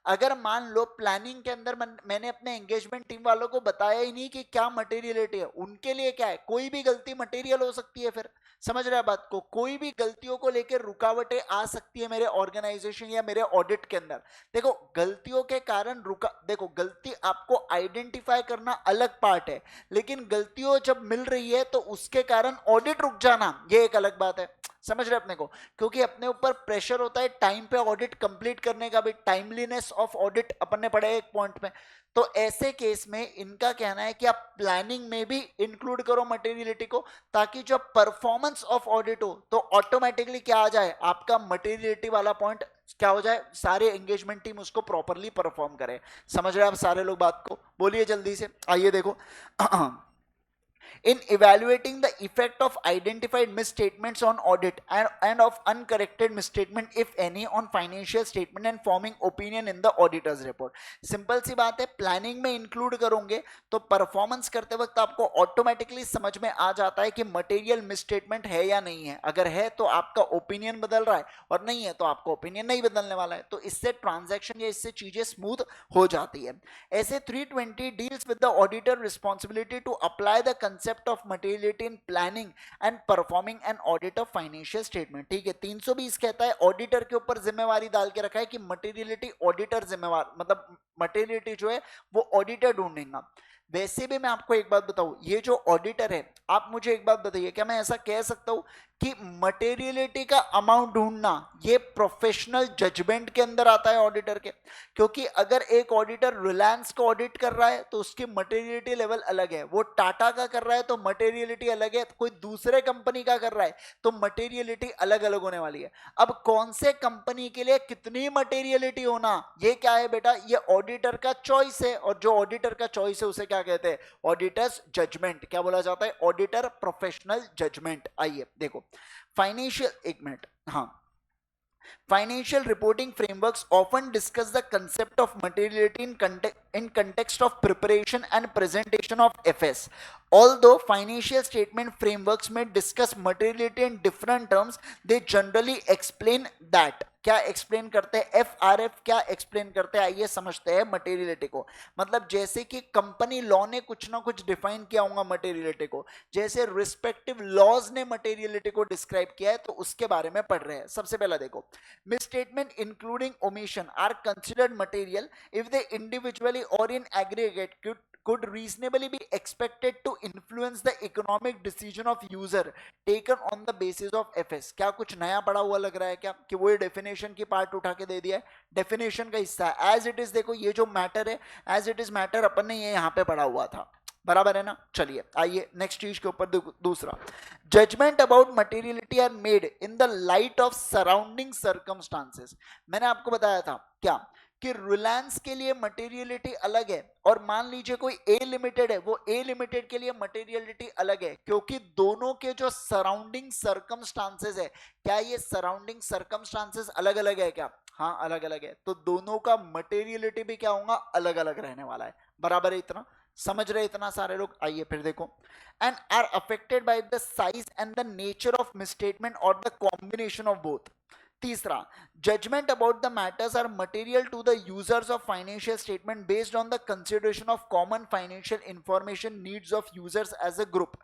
अगर मान लो प्लानिंग के अंदर मैंने अपने एंगेजमेंट टीम वालों को बताया ही नहीं कि क्या मटेरियलिटी है, उनके लिए क्या है, कोई भी गलती मटेरियल हो सकती है। फिर समझ रहे हैं बात को, कोई भी गलतियों को लेकर रुकावटें आ सकती है मेरे ऑर्गेनाइजेशन या मेरे ऑडिट के अंदर। देखो गलतियों के कारण देखो गलती आपको आइडेंटिफाई करना अलग पार्ट है, लेकिन गलतियों जब मिल रही है तो उसके कारण ऑडिट रुक जाना ये एक अलग बात है। समझ रहे अपने को, क्योंकि अपने ऊपर प्रेशर होता है टाइम पे ऑडिट कंप्लीट करने का भी, टाइमलीनेस ऑफ ऑडिट अपन ने पढ़ा है एक पॉइंट में। तो ऐसे केस में इनका कहना है कि आप प्लानिंग में भी इंक्लूड करो मटेरियलिटी को, ताकि जो परफॉर्मेंस ऑफ ऑडिट हो तो ऑटोमेटिकली क्या आ जाए, आपका मटेरियलिटी वाला पॉइंट क्या हो जाए, सारे एंगेजमेंट टीम उसको प्रॉपरली परफॉर्म करे। समझ रहे आप सारे लोग बात को, बोलिए जल्दी से। आइए देखो in evaluating the effect of identified misstatements on audit and of uncorrected misstatement if any on financial statement and forming opinion in the auditor's report। Simple सी बात है, प्लानिंग में इंक्लूड करोगे तो परफॉर्मेंस करते वक्त आपको ऑटोमेटिकली समझ में आ जाता है कि मटेरियल मिसस्टेटमेंट है या नहीं है। अगर है तो आपका ओपिनियन बदल रहा है, और नहीं है तो आपका ओपिनियन नहीं बदलने वाला है। तो इससे ट्रांजैक्शन या इससे चीजें स्मूथ हो जाती है। ऐसे 320 deals with the auditor responsibility to apply the concept of materiality in planning and performing an audit of financial statement। ठीक है, 320 कहता है ऑडिटर के ऊपर जिम्मेवारी डाल के रखा है कि मटेरियलिटी ऑडिटर जिम्मेवार, मतलब मटेरियलिटी जो है वो ऑडिटर ढूंढेगा। वैसे भी मैं आपको एक बात बताऊं, ये जो ऑडिटर है, आप मुझे एक बात बताइए, क्या मैं ऐसा कह सकता हूं कि मटेरियलिटी का अमाउंट ढूंढना ये प्रोफेशनल जजमेंट के अंदर आता है ऑडिटर के, क्योंकि अगर एक ऑडिटर रिलायंस को ऑडिट कर रहा है तो उसकी मटेरियलिटी लेवल अलग है, वो टाटा का कर रहा है तो मटेरियलिटी अलग है, कोई दूसरे कंपनी का कर रहा है तो मटेरियलिटी अलग अलग होने वाली है। अब कौन से कंपनी के लिए कितनी मटेरियलिटी होना, ये क्या है बेटा, ये ऑडिटर का चॉइस है, और जो ऑडिटर का चॉइस है उसे क्या कहते हैं, ऑडिटर्स जजमेंट। क्या बोला जाता है, ऑडिटर प्रोफेशनल जजमेंट। आइए देखो फाइनेंशियल, एक मिनट, हाँ, financial reporting frameworks often discuss the concept of materiality in context of preparation and presentation of FS. Although financial statement frameworks may discuss materiality in different terms, they generally explain that. क्या explain करते हैं, FRF क्या explain करते हैं, आइए समझते हैं materiality को। मतलब जैसे कि कंपनी लॉ ने कुछ ना कुछ डिफाइन किया होगा मटेरियलिटी को, जैसे रिस्पेक्टिव लॉज ने मटेरियलिटी को डिस्क्राइब किया है, तो उसके बारे में पढ़ रहे हैं। सबसे पहला देखो, misstatement including omission are considered material if they individually or in aggregate could reasonably be expected to influence the economic decision of user taken on the basis of FS। क्या कुछ नया पढ़ा हुआ लग रहा है क्या, कि वो डेफिनेशन की पार्ट उठा के दे दिया है, डेफिनेशन का हिस्सा है एज इट इज। देखो ये जो मैटर है एज इट इज मैटर अपन ने ये यहाँ पे पढ़ा हुआ था, बराबर है ना। चलिए आइए नेक्स्ट चीज के ऊपर दूसरा, judgment about materiality are made in the light of surrounding circumstances. मैंने आपको बताया था क्या, कि रिलायंस के लिए मटेरियलिटी अलग है, और मान लीजिए कोई ए लिमिटेड है, वो ए लिमिटेड के लिए मटेरियलिटी अलग है, क्योंकि दोनों के जो सराउंडिंग सर्कमस्टांसेस है, क्या ये सराउंडिंग सर्कमस्टांसेस अलग अलग है क्या, हाँ अलग अलग है, तो दोनों का मटेरियलिटी भी क्या होगा, अलग अलग रहने वाला है। बराबर है, इतना समझ रहे इतना सारे लोग। आइए फिर देखो, and are affected by the size and the nature of misstatement और द कॉम्बिनेशन ऑफ बोथ। तीसरा, judgment about the matters are material to the users of financial statement based on the consideration of common financial information needs of users as a group.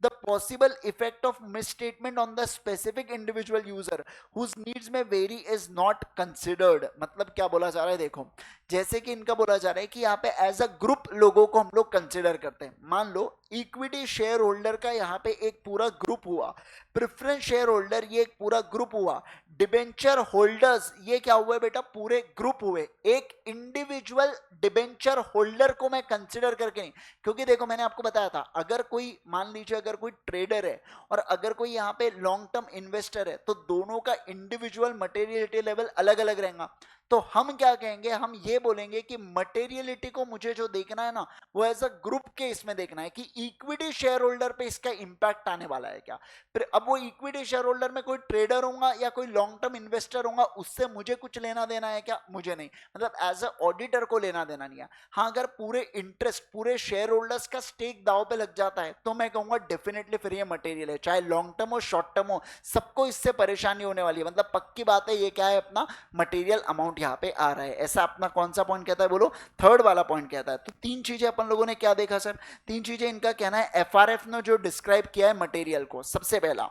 The possible effect of misstatement on the specific individual user whose needs may vary is not considered। मतलब क्या बोला जा रहा है, देखो जैसे कि इनका बोला जा रहा है कि यहाँ पे एज अ ग्रुप लोगों को हम लोग कंसिडर करते हैं। मान लो इक्विटी शेयर होल्डर का यहाँ पे एक पूरा ग्रुप हुआ, प्रेफरेंस शेयर होल्डर ये एक पूरा ग्रुप हुआ, डिबेंचर होल्डर्स ये क्या हुए बेटा, पूरे ग्रुप हुए। एक इंडिविजुअल डिबेंचर होल्डर को मैं कंसिडर करके नहीं, क्योंकि देखो मैंने आपको बताया था, अगर कोई मान लीजिए अगर कोई ट्रेडर है और अगर कोई यहाँ पे लॉन्ग टर्म इन्वेस्टर है, तो दोनों का इंडिविजुअल मटेरियलिटी लेवल अलग अलग रहेगा। तो हम क्या कहेंगे, हम ये बोलेंगे कि मटेरियलिटी को मुझे जो देखना है ना, वो एज अ ग्रुप के इसमें देखना है कि इक्विटी शेयर होल्डर पे इसका इंपैक्ट आने वाला है क्या। फिर अब वो इक्विटी शेयर होल्डर में कोई ट्रेडर होगा या कोई लॉन्ग टर्म इन्वेस्टर होगा, उससे मुझे कुछ लेना देना है क्या, मुझे नहीं, मतलब एज अ ऑडिटर को लेना देना नहीं है। हाँ अगर पूरे इंटरेस्ट पूरे शेयर होल्डर्स का स्टेक दाव पे लग जाता है तो मैं कहूंगा डेफिनेटली फिर ये मटेरियल है, चाहे लॉन्ग टर्म हो शॉर्ट टर्म हो, सबको इससे परेशानी होने वाली है। मतलब पक्की बात है, ये क्या है, अपना मटेरियल अमाउंट यहाँ पे आ रहा है। ऐसा अपना कौन सा पॉइंट कहता है, बोलो थर्ड वाला पॉइंट कहता है। तो तीन चीजें अपन लोगों ने क्या देखा सर, तीन चीजें इनका कहना है एफआरएफ ने जो डिस्क्राइब किया है मटेरियल को। सबसे पहला,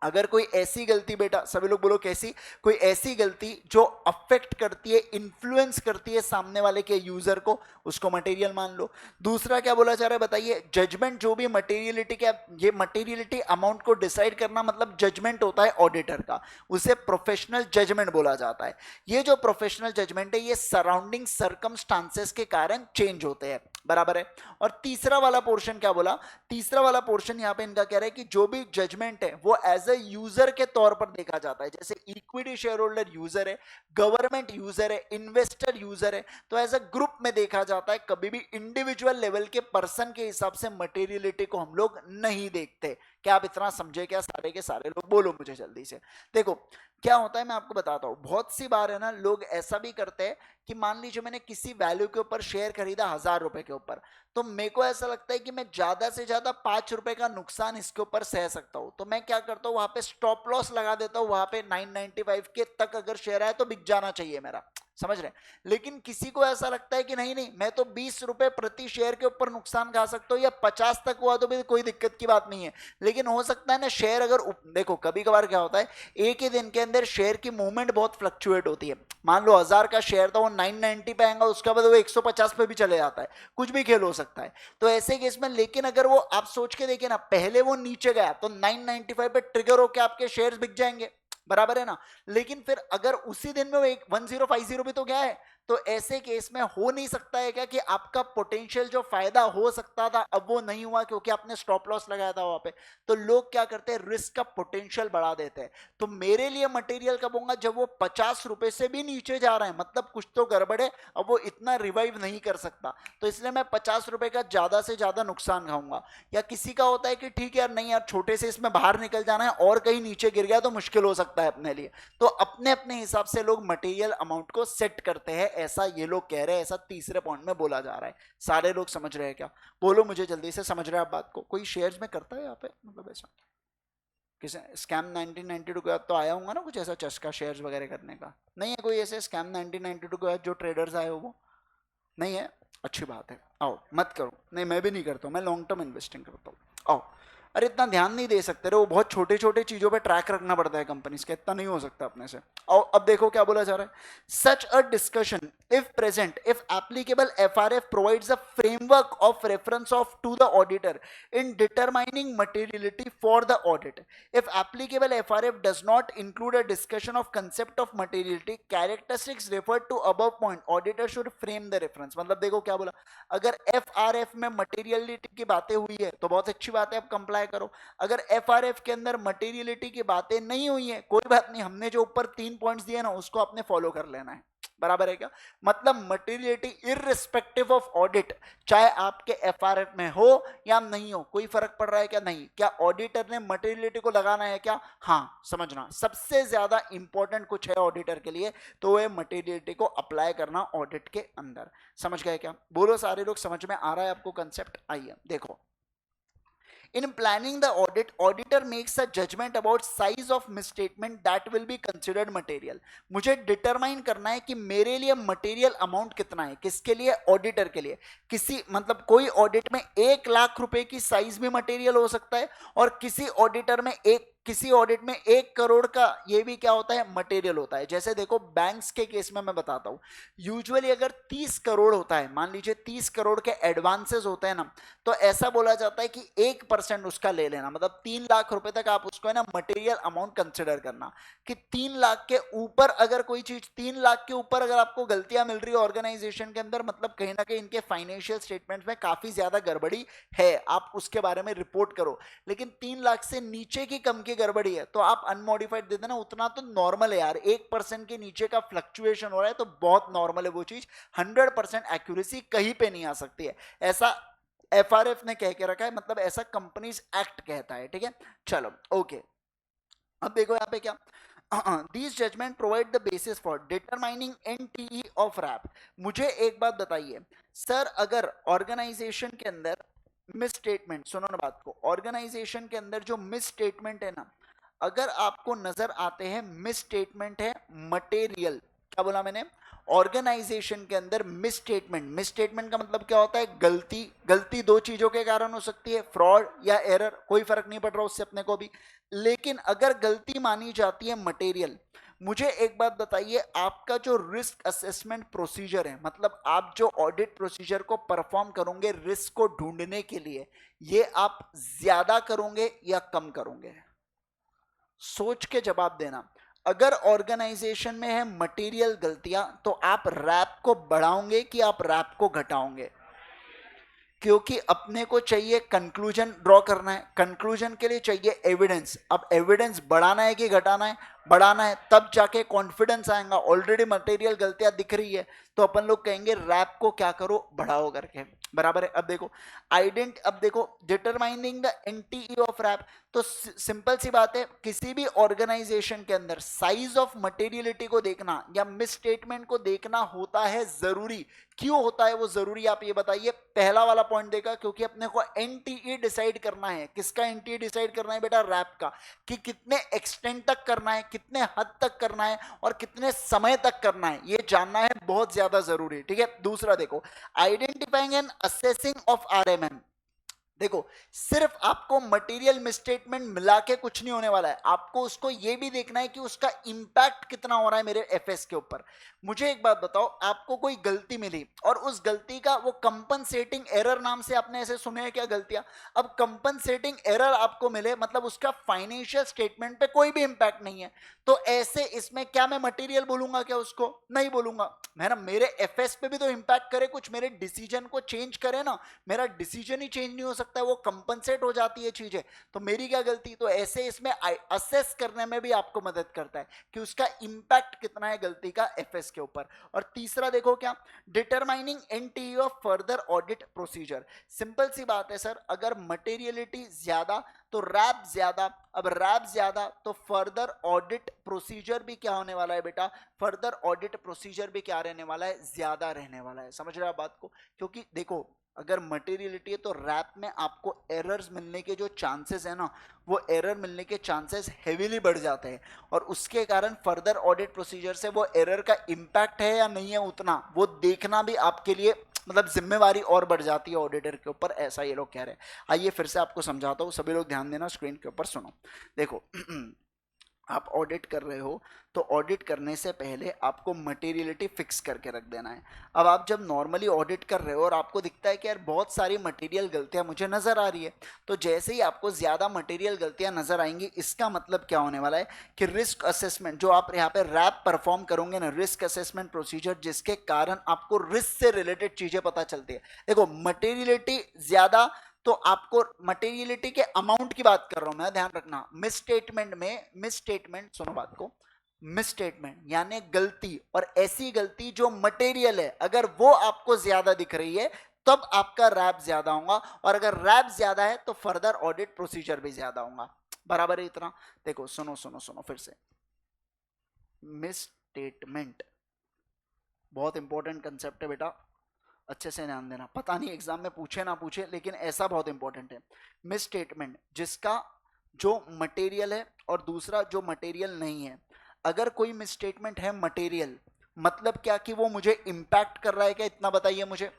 अगर कोई ऐसी गलती, बेटा सभी लोग बोलो कैसी, कोई ऐसी गलती जो अफेक्ट करती है, इन्फ्लुएंस करती है सामने वाले के यूजर को, उसको मटेरियल मान लो। दूसरा क्या बोला जा रहा है बताइए, जजमेंट जो भी मटेरियलिटी का, ये मटेरियलिटी अमाउंट को डिसाइड करना मतलब जजमेंट होता है ऑडिटर का, उसे प्रोफेशनल जजमेंट बोला जाता है। ये जो प्रोफेशनल जजमेंट है ये सराउंडिंग सर्कमस्टांसेस के कारण चेंज होते हैं, बराबर है। और तीसरा वाला पोर्शन क्या बोला, तीसरा वाला पोर्शन यहाँ पे इनका कह रहा है कि जो भी जजमेंट है वो एज अ यूजर के तौर पर देखा जाता है। जैसे इक्विटी शेयर होल्डर यूजर है, गवर्नमेंट यूजर है, इन्वेस्टर यूजर है, तो एज अ ग्रुप में देखा जाता है। कभी भी इंडिविजुअल लेवल के पर्सन के हिसाब से मटेरियलिटी को हम लोग नहीं देखते। क्या आप इतना समझे क्या, सारे के सारे लोग बोलो मुझे जल्दी से। देखो क्या होता है मैं आपको बताता हूं, बहुत सी बार है ना लोग ऐसा भी करते हैं कि मान लीजिए मैंने किसी वैल्यू के ऊपर शेयर खरीदा 1000 रुपए के ऊपर, तो मेरे को ऐसा लगता है कि मैं ज्यादा से ज्यादा 5 रुपए का नुकसान इसके ऊपर सह सकता हूं, तो मैं क्या करता हूं, वहां पे स्टॉप लॉस लगा देता हूं, वहां पे 995 के तक अगर शेयर आए तो बिक जाना चाहिए मेरा, समझ रहे हैं? लेकिन किसी को ऐसा लगता है कि नहीं नहीं, मैं तो 20 रुपए प्रति शेयर के ऊपर नुकसान खा सकता हूं, या 50 तक हुआ तो भी कोई दिक्कत की बात नहीं है। लेकिन हो सकता है ना शेयर अगर देखो कभी कभार क्या होता है, एक ही दिन के अंदर शेयर की मूवमेंट बहुत फ्लक्चुएट होती है। मान लो 1000 का शेयर था, वो 990 पे आएगा, उसके बाद वो 150 पे भी चले जाता है, कुछ भी खेल हो सकता है। तो ऐसे केस में लेकिन अगर वो आप सोच के देखिए ना, पहले वो नीचे गया तो 995 पे ट्रिगर होकर आपके शेयर्स बिक जाएंगे, बराबर है ना। लेकिन फिर अगर उसी दिन में वो 1050 भी तो गया है, तो ऐसे केस में हो नहीं सकता है क्या कि आपका पोटेंशियल जो फायदा हो सकता था अब वो नहीं हुआ, क्योंकि आपने स्टॉप लॉस लगाया था वहां पे। तो लोग क्या करते हैं, रिस्क का पोटेंशियल बढ़ा देते हैं। तो मेरे लिए मटेरियल कब होगा, जब वो 50 रुपए से भी नीचे जा रहा है, मतलब कुछ तो गड़बड़ है, अब वो इतना रिवाइव नहीं कर सकता, तो इसलिए मैं 50 रुपए का ज्यादा से ज्यादा नुकसान खाऊंगा। या किसी का होता है कि ठीक है यार, नहीं यार छोटे से इसमें बाहर निकल जाना है, और कहीं नीचे गिर गया तो मुश्किल हो सकता है अपने लिए। तो अपने अपने हिसाब से लोग मटेरियल अमाउंट को सेट करते हैं, ऐसा ये लोग कह रहे हैं, ऐसा तीसरे पॉइंट में बोला जा रहा है। सारे लोग समझ रहे हैं क्या? बोलो मुझे जल्दी से, समझ रहे हैं आप बात को? कोई शेयर्स में करता है यहाँ पे, मतलब ऐसा किसी स्कैम 1992 के बाद तो आया होगा ना कुछ ऐसा चस्का शेयर्स वगैरह करने का? नहीं है कोई ऐसे स्कैम 1992 के बाद जो ट्रेडर्स आए हो वो? नहीं है, अच्छी बात है, आओ मत करो। नहीं मैं भी नहीं करता हूँ, मैं लॉन्ग टर्म इन्वेस्टिंग करता हूँ, आओ। अरे इतना ध्यान नहीं दे सकते रे, वो बहुत छोटे छोटे चीजों पे ट्रैक रखना पड़ता है कंपनीज के, इतना नहीं हो सकता अपने से। और अब देखो क्या बोला जा रहा है, such a discussion if present if applicable FRF provides a framework of reference of to the auditor in determining materiality for the audit. If applicable FRF does not include a discussion of concept of materiality characteristics referred to above point, auditor should frame the reference. मतलब देखो क्या बोला, अगर FRF में materiality की बातें हुई है तो बहुत अच्छी बात है, अब कंप्लाई करो। अगर एफआरएफ के अंदर मटेरियलिटी की बातें नहीं हुई है, कोई बात नहीं, हमने जो ऊपर 3 पॉइंट्स दिए ना उसको आपने फॉलो कर लेना है, बराबर है क्या? मतलब मटेरियलिटी इररिस्पेक्टिव ऑफ ऑडिट, चाहे आपके एफआरएफ में हो या नहीं हो, कोई फर्क पड़ रहा है क्या? नहीं। क्या ऑडिटर ने मटेरियलिटी को लगाना है क्या? हाँ, समझना सबसे ज्यादा इंपॉर्टेंट कुछ है ऑडिटर के लिए, तो वो मटेरियलिटी को अप्लाई करना ऑडिट के अंदर। समझ गए क्या? बोलो सारे लोग, समझ में आ रहा है आपको कंसेप्ट? आइए देखो, in planning the audit, auditor makes a judgment about size of misstatement that will be considered material। मुझे डिटरमाइन करना है कि मेरे लिए मटेरियल अमाउंट कितना है, किसके लिए? ऑडिटर के लिए। किसी मतलब कोई ऑडिट में 1 लाख रुपए की साइज भी मटेरियल हो सकता है, और किसी ऑडिटर में किसी ऑडिट में 1 करोड़ का ये भी क्या होता है, मटेरियल होता है। जैसे देखो बैंक्स के केस में मैं बताता हूं, यूजुअली अगर 30 करोड़ होता है, मान लीजिए 30 करोड़ के एडवांसेस होते हैं ना, तो ऐसा बोला जाता है कि 1% उसका ले लेना, मतलब 3 लाख रुपए तक आप उसको है ना मटेरियल अमाउंट कंसिडर करना। कि 3 लाख के ऊपर अगर कोई चीज, 3 लाख के ऊपर अगर आपको गलतियां मिल रही है ऑर्गेनाइजेशन के अंदर, मतलब कहीं ना कहीं इनके फाइनेंशियल स्टेटमेंट्स में काफी ज्यादा गड़बड़ी है, आप उसके बारे में रिपोर्ट करो। लेकिन 3 लाख से नीचे की कम की गड़बड़ी है तो आप अनमॉडिफाइड दे देना, उतना तो नॉर्मल है यार। 1% के नीचे का फ्लक्चुएशन हो रहा है तो बहुत नॉर्मल है वो चीज, 100% एक्यूरेसी कहीं पे नहीं आ सकती है, ऐसा एफआरएफ ने कह के रखा है, मतलब ऐसा कंपनीज एक्ट कहता है, ठीक है। चलो ओके, अब देखो यहाँ पे क्या, These judgment provide the basis for determining NTE of RAP। मुझे एक बात बताइए सर, अगर ऑर्गेनाइजेशन के अंदर मिस स्टेटमेंट, सुनो ना बात को, ऑर्गेनाइजेशन के अंदर जो मिस स्टेटमेंट है ना, अगर आपको नजर आते हैं मिस स्टेटमेंट है मटेरियल, क्या बोला मैंने? ऑर्गेनाइजेशन के अंदर मिस स्टेटमेंट का मतलब क्या होता है? गलती। गलती दो चीजों के कारण हो सकती है, फ्रॉड या एरर, कोई फर्क नहीं पड़ रहा उससे अपने को भी। लेकिन अगर गलती मानी जाती है मटेरियल, मुझे एक बात बताइए, आपका जो रिस्क असेसमेंट प्रोसीजर है, मतलब आप जो ऑडिट प्रोसीजर को परफॉर्म करोगे रिस्क को ढूंढने के लिए, ये आप ज्यादा करोगे या कम करोगे? सोच के जवाब देना। अगर ऑर्गेनाइजेशन में है मटेरियल गलतियां, तो आप रैप को बढ़ाओगे कि आप रैप को घटाओगे? क्योंकि अपने को चाहिए कंक्लूजन ड्रॉ करना है, कंक्लूजन के लिए चाहिए एविडेंस। अब एविडेंस बढ़ाना है कि घटाना है? बढ़ाना है, तब जाके कॉन्फिडेंस आएगा। ऑलरेडी मटेरियल गलतियां दिख रही है तो अपन लोग कहेंगे रैप को क्या करो, बढ़ाओ करके, बराबर है। अब देखो अब देखो डिटरमाइनिंग द एनटीई ऑफ रैप, तो सिंपल सी बात है, किसी भी ऑर्गेनाइजेशन के अंदर साइज ऑफ मटेरियलिटी को देखना या मिस स्टेटमेंट को देखना होता है जरूरी। क्यों होता है वो जरूरी, आप ये बताइए। पहला वाला पॉइंट देखा, क्योंकि अपने को एनटीई डिसाइड करना है। किसका एनटीई डिसाइड करना है बेटा? रैप का। कि कितने एक्सटेंट तक करना है, कितने हद तक करना है और कितने समय तक करना है, ये जानना है, बहुत ज्यादा जरूरी। ठीक है, दूसरा देखो, identifying and assessing of RMM. देखो, सिर्फ आपको मटेरियल मिसस्टेटमेंट मिला के कुछ नहीं होने वाला है, आपको उसको ये भी देखना है कि उसका इंपैक्ट कितना हो रहा है मेरे एफएस के ऊपर। मुझे एक बात बताओ, आपको कोई गलती मिली और उस गलती का वो कंपनसेटिंग एरर, नाम से आपने ऐसे सुने हैं क्या गलतियां? अब कंपनसेटिंग एरर आपको मिले मतलब उसका फाइनेंशियल स्टेटमेंट पे कोई भी इंपैक्ट नहीं है, तो ऐसे इसमें क्या मैं मटेरियल बोलूंगा? क्या उसको नहीं बोलूंगा। मैडम मेरे एफएस पे भी तो इंपैक्ट करे, कुछ मेरे डिसीजन को चेंज करे ना, मेरा डिसीजन ही चेंज नहीं हो सकता है, वो कंपनसेट हो जाती है चीजें, तो मेरी क्या गलती? तो ऐसे इसमें असेस करने में भी आपको मदद करता है कि उसका इंपैक्ट कितना है गलती का एफएस के ऊपर। और तीसरा देखो क्या, determining NTU of further audit procedure. Simple सी बात है सर, अगर मटेरियलिटी ज्यादा तो रैप ज्यादा, अब रैप ज्यादा तो फर्दर ऑडिट प्रोसीजर भी क्या होने वाला है बेटा? फर्दर ऑडिट प्रोसीजर भी क्या रहने वाला है? ज्यादा रहने वाला है। समझ रहे हो बात को? क्योंकि देखो, अगर मटेरियलिटी है तो रैप में आपको एरर्स मिलने के जो चांसेस है ना, वो एरर मिलने के चांसेस हेवीली बढ़ जाते हैं, और उसके कारण फर्दर ऑडिट प्रोसीजर से वो एरर का इंपैक्ट है या नहीं है उतना वो देखना भी आपके लिए मतलब जिम्मेवारी और बढ़ जाती है ऑडिटर के ऊपर, ऐसा ये लोग कह रहे हैं। आइए फिर से आपको समझाता हूँ, सभी लोग ध्यान देना, स्क्रीन के ऊपर सुनो। देखो आप ऑडिट कर रहे हो तो ऑडिट करने से पहले आपको मटेरियलिटी फिक्स करके रख देना है। अब आप जब नॉर्मली ऑडिट कर रहे हो और आपको दिखता है कि यार बहुत सारी मटेरियल गलतियां मुझे नजर आ रही है, तो जैसे ही आपको ज्यादा मटेरियल गलतियां नजर आएंगी, इसका मतलब क्या होने वाला है कि रिस्क असेसमेंट जो आप यहाँ पे रैप परफॉर्म करोगे ना, रिस्क असेसमेंट प्रोसीजर, जिसके कारण आपको रिस्क से रिलेटेड चीजें पता चलती है। देखो मटेरियलिटी ज्यादा तो आपको मटेरियलिटी के अमाउंट की बात कर रहा हूं मैं, ध्यान रखना। मिसस्टेटमेंट में, मिसस्टेटमेंट सुनो बात को, मिसस्टेटमेंट यानी गलती, और ऐसी गलती जो मटेरियल है अगर वो आपको ज्यादा दिख रही है तब आपका रैप ज्यादा होगा, और अगर रैप ज्यादा है तो फर्दर ऑडिट प्रोसीजर भी ज्यादा होगा। बराबर है इतना? देखो सुनो सुनो सुनो फिर से, मिसस्टेटमेंट बहुत इंपॉर्टेंट कंसेप्ट है बेटा, अच्छे से ध्यान देना। पता नहीं एग्जाम में पूछे ना पूछे, लेकिन ऐसा बहुत इंपॉर्टेंट है। मिस स्टेटमेंट जिसका जो मटेरियल है और दूसरा जो मटेरियल नहीं है। अगर कोई मिस स्टेटमेंट है मटेरियल, मतलब क्या कि वो मुझे इंपैक्ट कर रहा है क्या? इतना बताइए मुझे,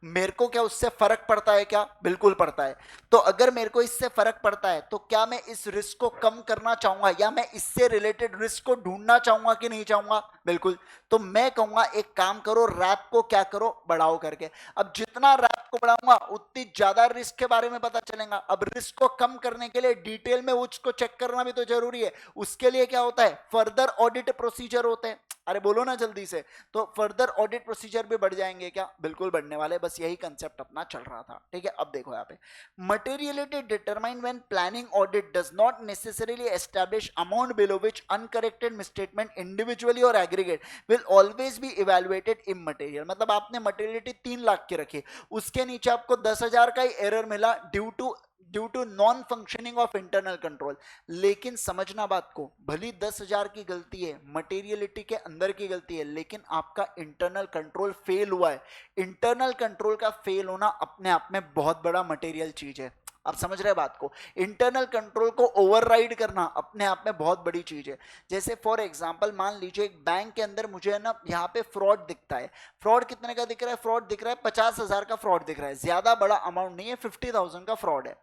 मेरे को क्या उससे फर्क पड़ता है क्या? बिल्कुल पड़ता है। तो अगर मेरे को इससे फर्क पड़ता है तो क्या मैं इस रिस्क को कम करना चाहूंगा या मैं इससे रिलेटेड रिस्क को ढूंढना चाहूंगा कि नहीं चाहूंगा? बिल्कुल। तो मैं कहूंगा एक काम करो, रैप को क्या करो, बढ़ाओ करके। अब जितना रैप को बढ़ाऊंगा उतनी ज्यादा रिस्क के बारे में पता चलेगा। अब रिस्क को कम करने के लिए डिटेल में उसको चेक करना भी तो जरूरी है। उसके लिए क्या होता है? फर्दर ऑडिट प्रोसीजर होते हैं। अरे बोलो ना जल्दी से। तो फर्दर ऑडिट प्रोसीजर भी बढ़ जाएंगे क्या? बिल्कुल बढ़ने वाले, बस यही कंसेप्ट अपना चल रहा था। ठीक है, अब देखो यहाँ पे, materiality determine when planning audit does not necessarily establish amount below which uncorrected misstatement individually और aggregate will always be evaluated immaterial. मतलब आपने मटेरियलिटी 3 लाख की रखी, उसके नीचे आपको 10,000 का ही एरर मिला due to non functioning of internal control. लेकिन समझना बात को, भली 10,000 की गलती है, मटेरियलिटी के अंदर की गलती है, लेकिन आपका इंटरनल कंट्रोल फेल हुआ है। इंटरनल कंट्रोल का फेल होना अपने आप में बहुत बड़ा मटेरियल चीज है। आप समझ रहे बात को? इंटरनल कंट्रोल को ओवरराइड करना अपने आप में बहुत बड़ी चीज है। जैसे फॉर एग्जांपल मान लीजिए एक बैंक के अंदर मुझे ना यहाँ पे फ्रॉड दिखता है। फ्रॉड कितने का दिख रहा है? फ्रॉड दिख रहा है 50,000 का फ्रॉड दिख रहा है, ज्यादा बड़ा अमाउंट नहीं है, 50,000 का फ्रॉड है।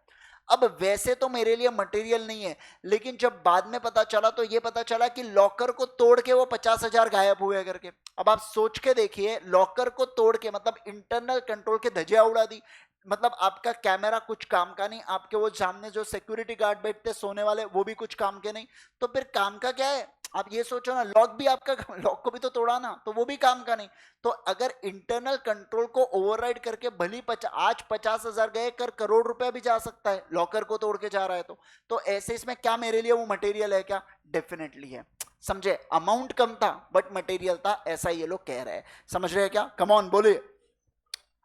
अब वैसे तो मेरे लिए मटेरियल नहीं है, लेकिन जब बाद में पता चला तो ये पता चला कि लॉकर को तोड़ के वो 50,000 गायब हुए करके। अब आप सोच के देखिए, लॉकर को तोड़ के मतलब इंटरनल कंट्रोल के धज्जियां उड़ा दी। मतलब आपका कैमरा कुछ काम का नहीं, आपके वो सामने जो सिक्योरिटी गार्ड बैठते सोने वाले वो भी कुछ काम के नहीं, तो फिर काम का क्या है? आप ये सोचो ना, लॉक भी आपका, लॉक को भी तो तोड़ा ना, तो वो भी काम का नहीं। तो अगर इंटरनल कंट्रोल को ओवरराइड करके भली आज 50,000 गए, कर करोड़ रुपया भी जा सकता है, लॉकर को तोड़ के जा रहा है तो ऐसे इसमें क्या मेरे लिए वो मटेरियल है क्या? डेफिनेटली है। समझे? अमाउंट कम था बट मटेरियल था, ऐसा ये लोग कह रहे हैं। समझ रहे हैं क्या? कम ऑन बोलिए।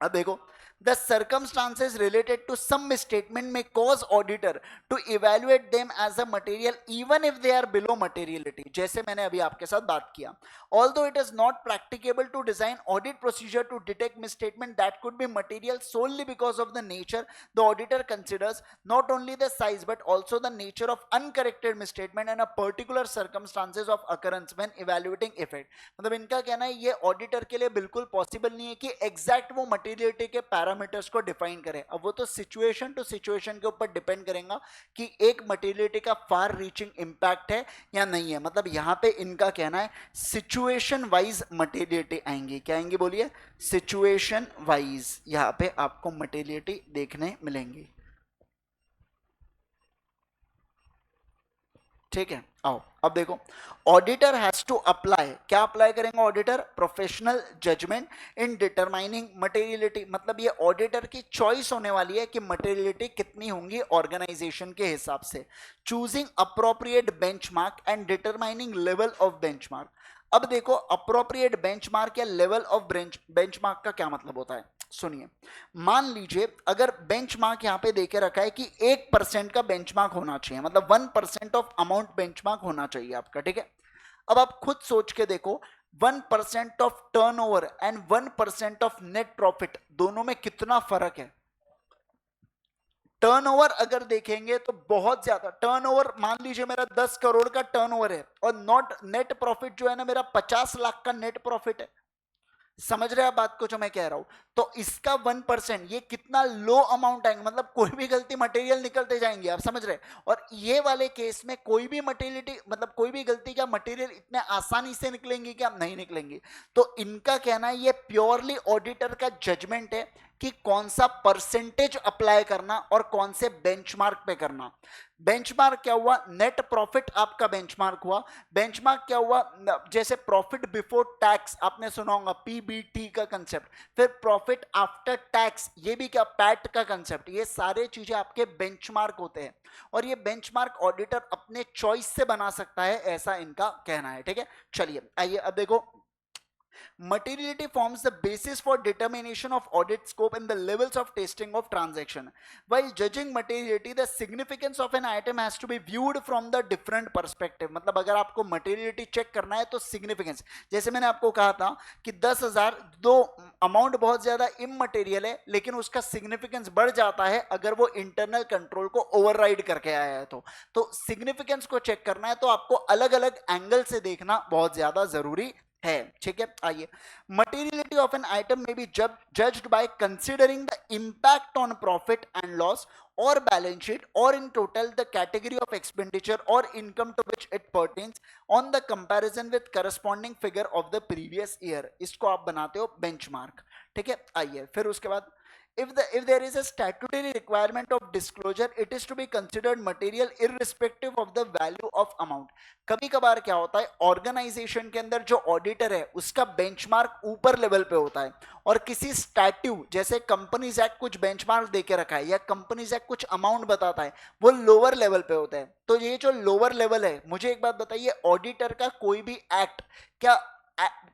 अब देखो, The circumstances related to some misstatement may cause auditor to evaluate them as a material even if they are below materiality. जैसे मैंने अभी आपके साथ बात किया. Although it is not practicable to design audit procedure to detect misstatement that could be material solely because of the nature, the auditor considers not only the size but also the nature of uncorrected misstatement and a particular circumstances of occurrence when evaluating effect. मतलब इनका कहना है ये auditor के लिए बिल्कुल possible नहीं है कि एग्जैक्ट वो मटेरियलिटी के पैरामीटर्स को डिफाइन करे. अब वो तो सिचुएशन टू सिचुएशन के ऊपर डिपेंड करेगा कि एक मटेरियलिटी का फार रीचिंग इंपैक्ट है या नहीं है. मतलब यहां पे इनका कहना है सिचुएशन वाइज मटेरियलिटी आएंगी. क्या आएंगी बोलिए? सिचुएशन वाइज यहां पे आपको मटेरियलिटी देखने मिलेंगी. ठीक है. आओ अब देखो, ऑडिटर हैज टू अप्लाई. क्या अप्लाई करेंगे auditor? Professional judgment in determining materiality. मतलब ये ऑडिटर की चॉइस होने वाली है कि मटेरियलिटी कितनी होंगी ऑर्गेनाइजेशन के हिसाब से. Choosing appropriate benchmark and determining level of benchmark. अब देखो अप्रोप्रिएट बेंचमार्क या लेवल ऑफ बेंचमार्क का क्या मतलब होता है, सुनिए. मान लीजिए अगर बेंचमार्क यहां पे देके रखा है कि 1% का बेंचमार्क होना चाहिए, मतलब 1% ऑफ अमाउंट बेंचमार्क होना चाहिए आपका. ठीक है. अब आप खुद सोच के देखो 1% of turnover and 1% of net profit दोनों में कितना फर्क है. टर्नओवर अगर देखेंगे तो बहुत ज्यादा. टर्नओवर मान लीजिए मेरा 10 करोड़ का टर्नओवर है और नेट प्रॉफिट जो है ना मेरा 50 लाख का नेट प्रॉफिट है. समझ रहे हैं बात को जो मैं कह रहा हूं. तो इसका 1% ये कितना लो अमाउंट आएंगे. मतलब कोई भी गलती मटेरियल निकलते जाएंगे. आप समझ रहे हैं. और ये वाले केस में कोई भी मटेरियलिटी मतलब कोई भी गलती क्या मटेरियल इतने आसानी से निकलेंगी क्या? नहीं निकलेंगी. तो इनका कहना है ये प्योरली ऑडिटर का जजमेंट है कि कौन सा परसेंटेज अप्लाई करना और कौन से बेंचमार्क पे करना. बेंचमार्क क्या हुआ? नेट प्रॉफिट आपका बेंचमार्क हुआ. बेंचमार्क क्या हुआ? जैसे प्रॉफिट बिफोर टैक्स आपने सुना होगा, पीबीटी का कंसेप्ट. फिर प्रॉफिट आफ्टर टैक्स, ये भी क्या? पैट का कंसेप्ट. ये सारे चीजें आपके बेंचमार्क होते हैं और ये बेंचमार्क ऑडिटर अपने चॉइस से बना सकता है, ऐसा इनका कहना है. ठीक है. चलिए आइए अब देखो, materiality forms the basis for determination of audit scope and the levels of testing of transaction. While judging materiality, the significance of an item has to be viewed from the different perspective. मतलब अगर आपको materiality check करना है तो significance, जैसे मैंने आपको कहा था कि 10,000 दो अमाउंट बहुत ज्यादा इमटेरियल है लेकिन उसका सिग्निफिकेंस बढ़ जाता है अगर वो इंटरनल कंट्रोल को ओवरराइड करके आया है. तो सिग्निफिकेंस को चेक करना है तो आपको अलग अलग एंगल से देखना बहुत ज्यादा जरूरी है. ठीक है. आइए, मटेरियलिटी ऑफ एन आइटम में B judged by considering the impact on profit and loss or balance sheet or in total the category of expenditure or income to which it pertains on the comparison with corresponding figure of the previous year. इसको आप बनाते हो benchmark. ठीक है. आइए फिर उसके बाद if there is a statutory requirement of disclosure, it is to be considered material irrespective of the value of amount. कभी कभार क्या होता है ऑर्गेनाइजेशन के अंदर जो ऑडिटर है उसका बेंचमार्क ऊपर लेवल पे होता है और किसी स्टैट्यू जैसे कंपनीज एक्ट कुछ बेंचमार्क देके रखा है या कंपनीज एक्ट कुछ अमाउंट बताता है वो लोअर लेवल पे होता है. तो ये जो लोअर लेवल है, मुझे एक बात बताइए, ऑडिटर का कोई भी एक्ट क्या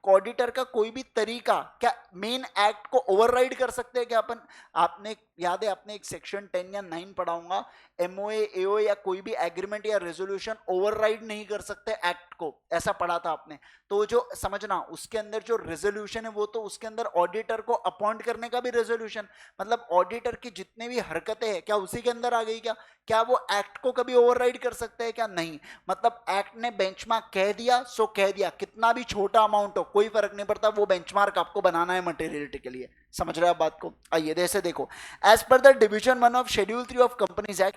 ऑडिटर का कोई भी तरीका क्या मेन एक्ट को ओवरराइड कर सकते हैं क्या अपन? आपने याद है आपने एक सेक्शन 10 या 9 पढ़ाऊंगा, एमओए एओ या कोई भी एग्रीमेंट या रेजोल्यूशन ओवरराइड नहीं कर सकते एक्ट को, ऐसा पढ़ा था आपने. तो जो समझना उसके अंदर जो रेजोल्यूशन है वो तो उसके अंदर ऑडिटर को अपॉइंट करने का भी रेजोल्यूशन, मतलब ऑडिटर की जितने भी हरकतें हैं क्या उसी के अंदर आ गई क्या वो एक्ट को कभी ओवरराइड कर सकते हैं क्या? नहीं. मतलब एक्ट ने बेंचमार्क कह दिया सो कह दिया, कितना भी छोटा अमाउंट हो कोई फर्क नहीं पड़ता, वो बेंचमार्क आपको बनाना है मटेरियलिटी के लिए. समझ रहे हैं आप बात को? आइए जैसे देखो, as per the division 1 of schedule 3 of companies act,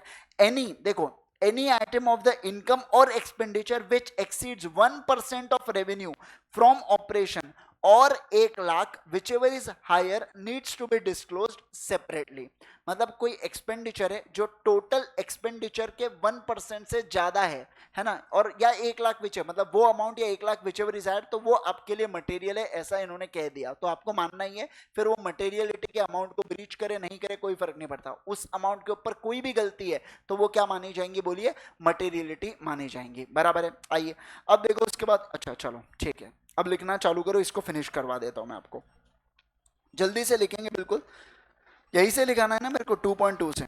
any item of the income or expenditure which exceeds 1% of revenue from operation or 1 lakh, whichever is higher needs to be disclosed separately. मतलब कोई expenditure है जो total expenditure के 1% से ज्यादा है ना, और या 1 लाख विच है, मतलब वो अमाउंट या 1 लाख विचेवर इज हायर, तो वो आपके लिए मटेरियल है, ऐसा इन्होंने कह दिया. तो आपको मानना ही है. फिर वो मटेरियलिटी के अमाउंट को ब्रीच करे नहीं करे कोई फर्क नहीं पड़ता, उस अमाउंट के ऊपर कोई भी गलती है तो वो क्या मानी जाएंगी बोलिए? मटेरियलिटी मानी जाएंगी. बराबर है. आइए अब देखो उसके बाद, अच्छा चलो ठीक है अब लिखना चालू करो, इसको फिनिश करवा देता हूं मैं आपको, जल्दी से लिखेंगे बिल्कुल. यही से लिखाना है ना मेरे को 2.2 से।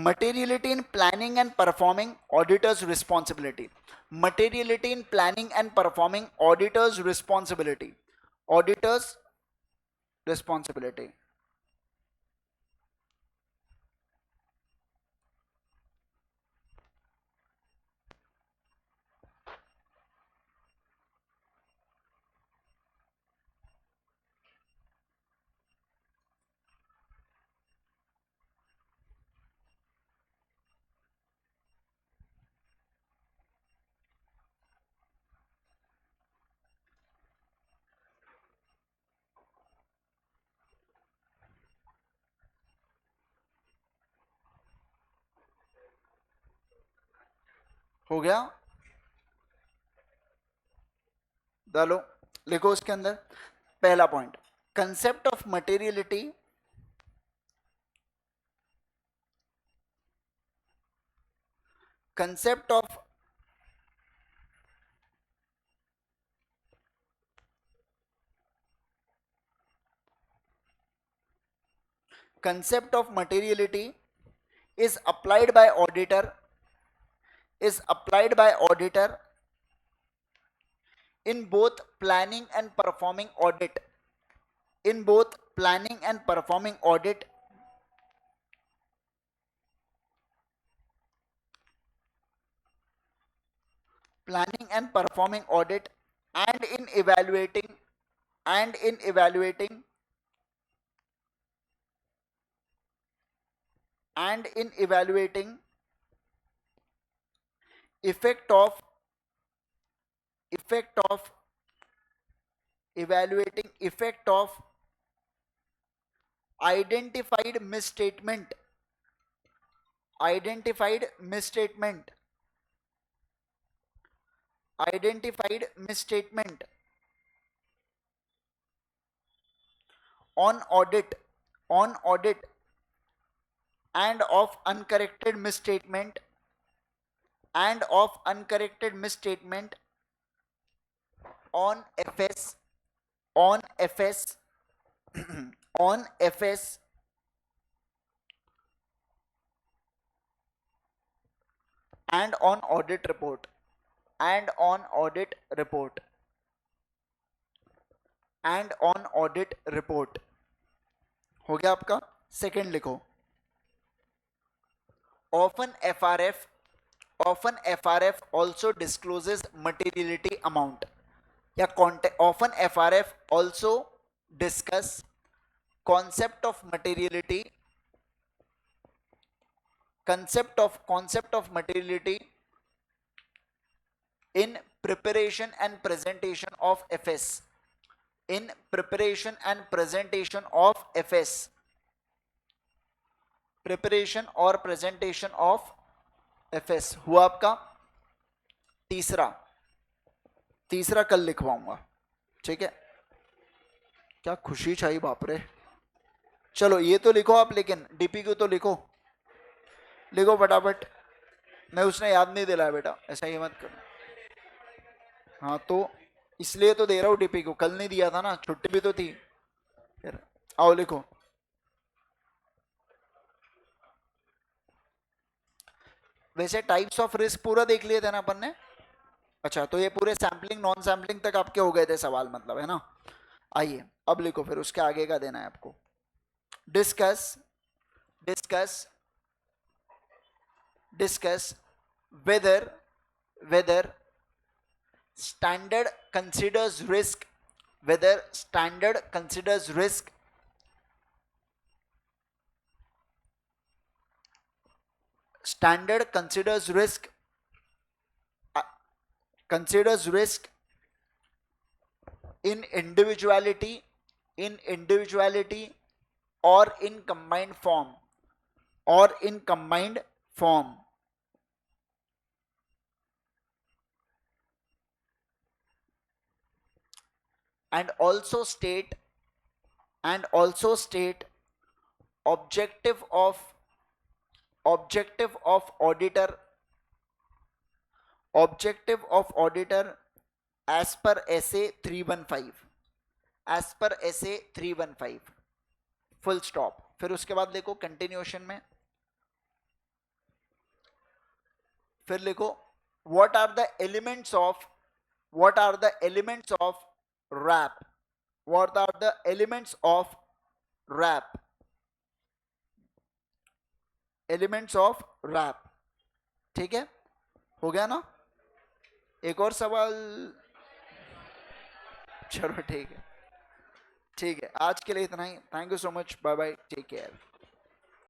Materiality in planning and performing auditor's responsibility. Materiality in planning and performing auditor's responsibility. Auditor's responsibility. हो गया? डालो, लिखो उसके अंदर। पहला point, concept of materiality concept of concept of materiality is applied by auditor, is applied by auditor in both planning and performing audit, in both planning and performing audit, planning and performing audit, and in evaluating, and in evaluating, and in evaluating effect of, effect of, evaluating effect of identified misstatement, identified misstatement, identified misstatement on audit, on audit, and of uncorrected misstatement, and of uncorrected misstatement on FS, on FS, on FS, and on audit report, and on audit report, and on audit report. हो गया आपका? Second लिखो, often FRF, often FRF also discloses materiality amount, या often FRF also discuss concept of materiality, concept of materiality in preparation and presentation of FS, in preparation and presentation of FS, preparation और presentation of FS. हुआ आपका तीसरा, तीसरा कल लिखवाऊंगा, ठीक है? क्या खुशी चाहिए बाप रे। चलो ये तो लिखो आप, लेकिन डीपी को तो लिखो, लिखो फटाफट। मैं उसने याद नहीं दिलाया बेटा, ऐसा ही मत करो। हाँ तो इसलिए तो दे रहा हूँ डीपी को, कल नहीं दिया था ना, छुट्टी भी तो थी। फिर आओ लिखो, वैसे टाइप्स ऑफ रिस्क पूरा देख लिए थे ना अपन ने। अच्छा, तो ये पूरे सैम्पलिंग नॉन सैम्पलिंग तक आपके हो गए थे सवाल, मतलब है ना? आइए अब लिखो, फिर उसके आगे का देना है आपको। Discuss, discuss, discuss whether, whether standard considers risk, whether standard considers risk, standard considers risk in individuality, in individuality, or in combined form, or in combined form, and also state, and also state objective of, objective of auditor, objective of auditor as per SA 315, as per SA 315, full stop. फिर उसके बाद देखो continuation में, फिर लिखो what are the elements of, what are the elements of RAP, what are the elements of RAP, elements of RAP. ठीक है, हो गया ना? एक और सवाल? चलो ठीक है, ठीक है, आज के लिए इतना ही। Thank you so much, bye bye, take care.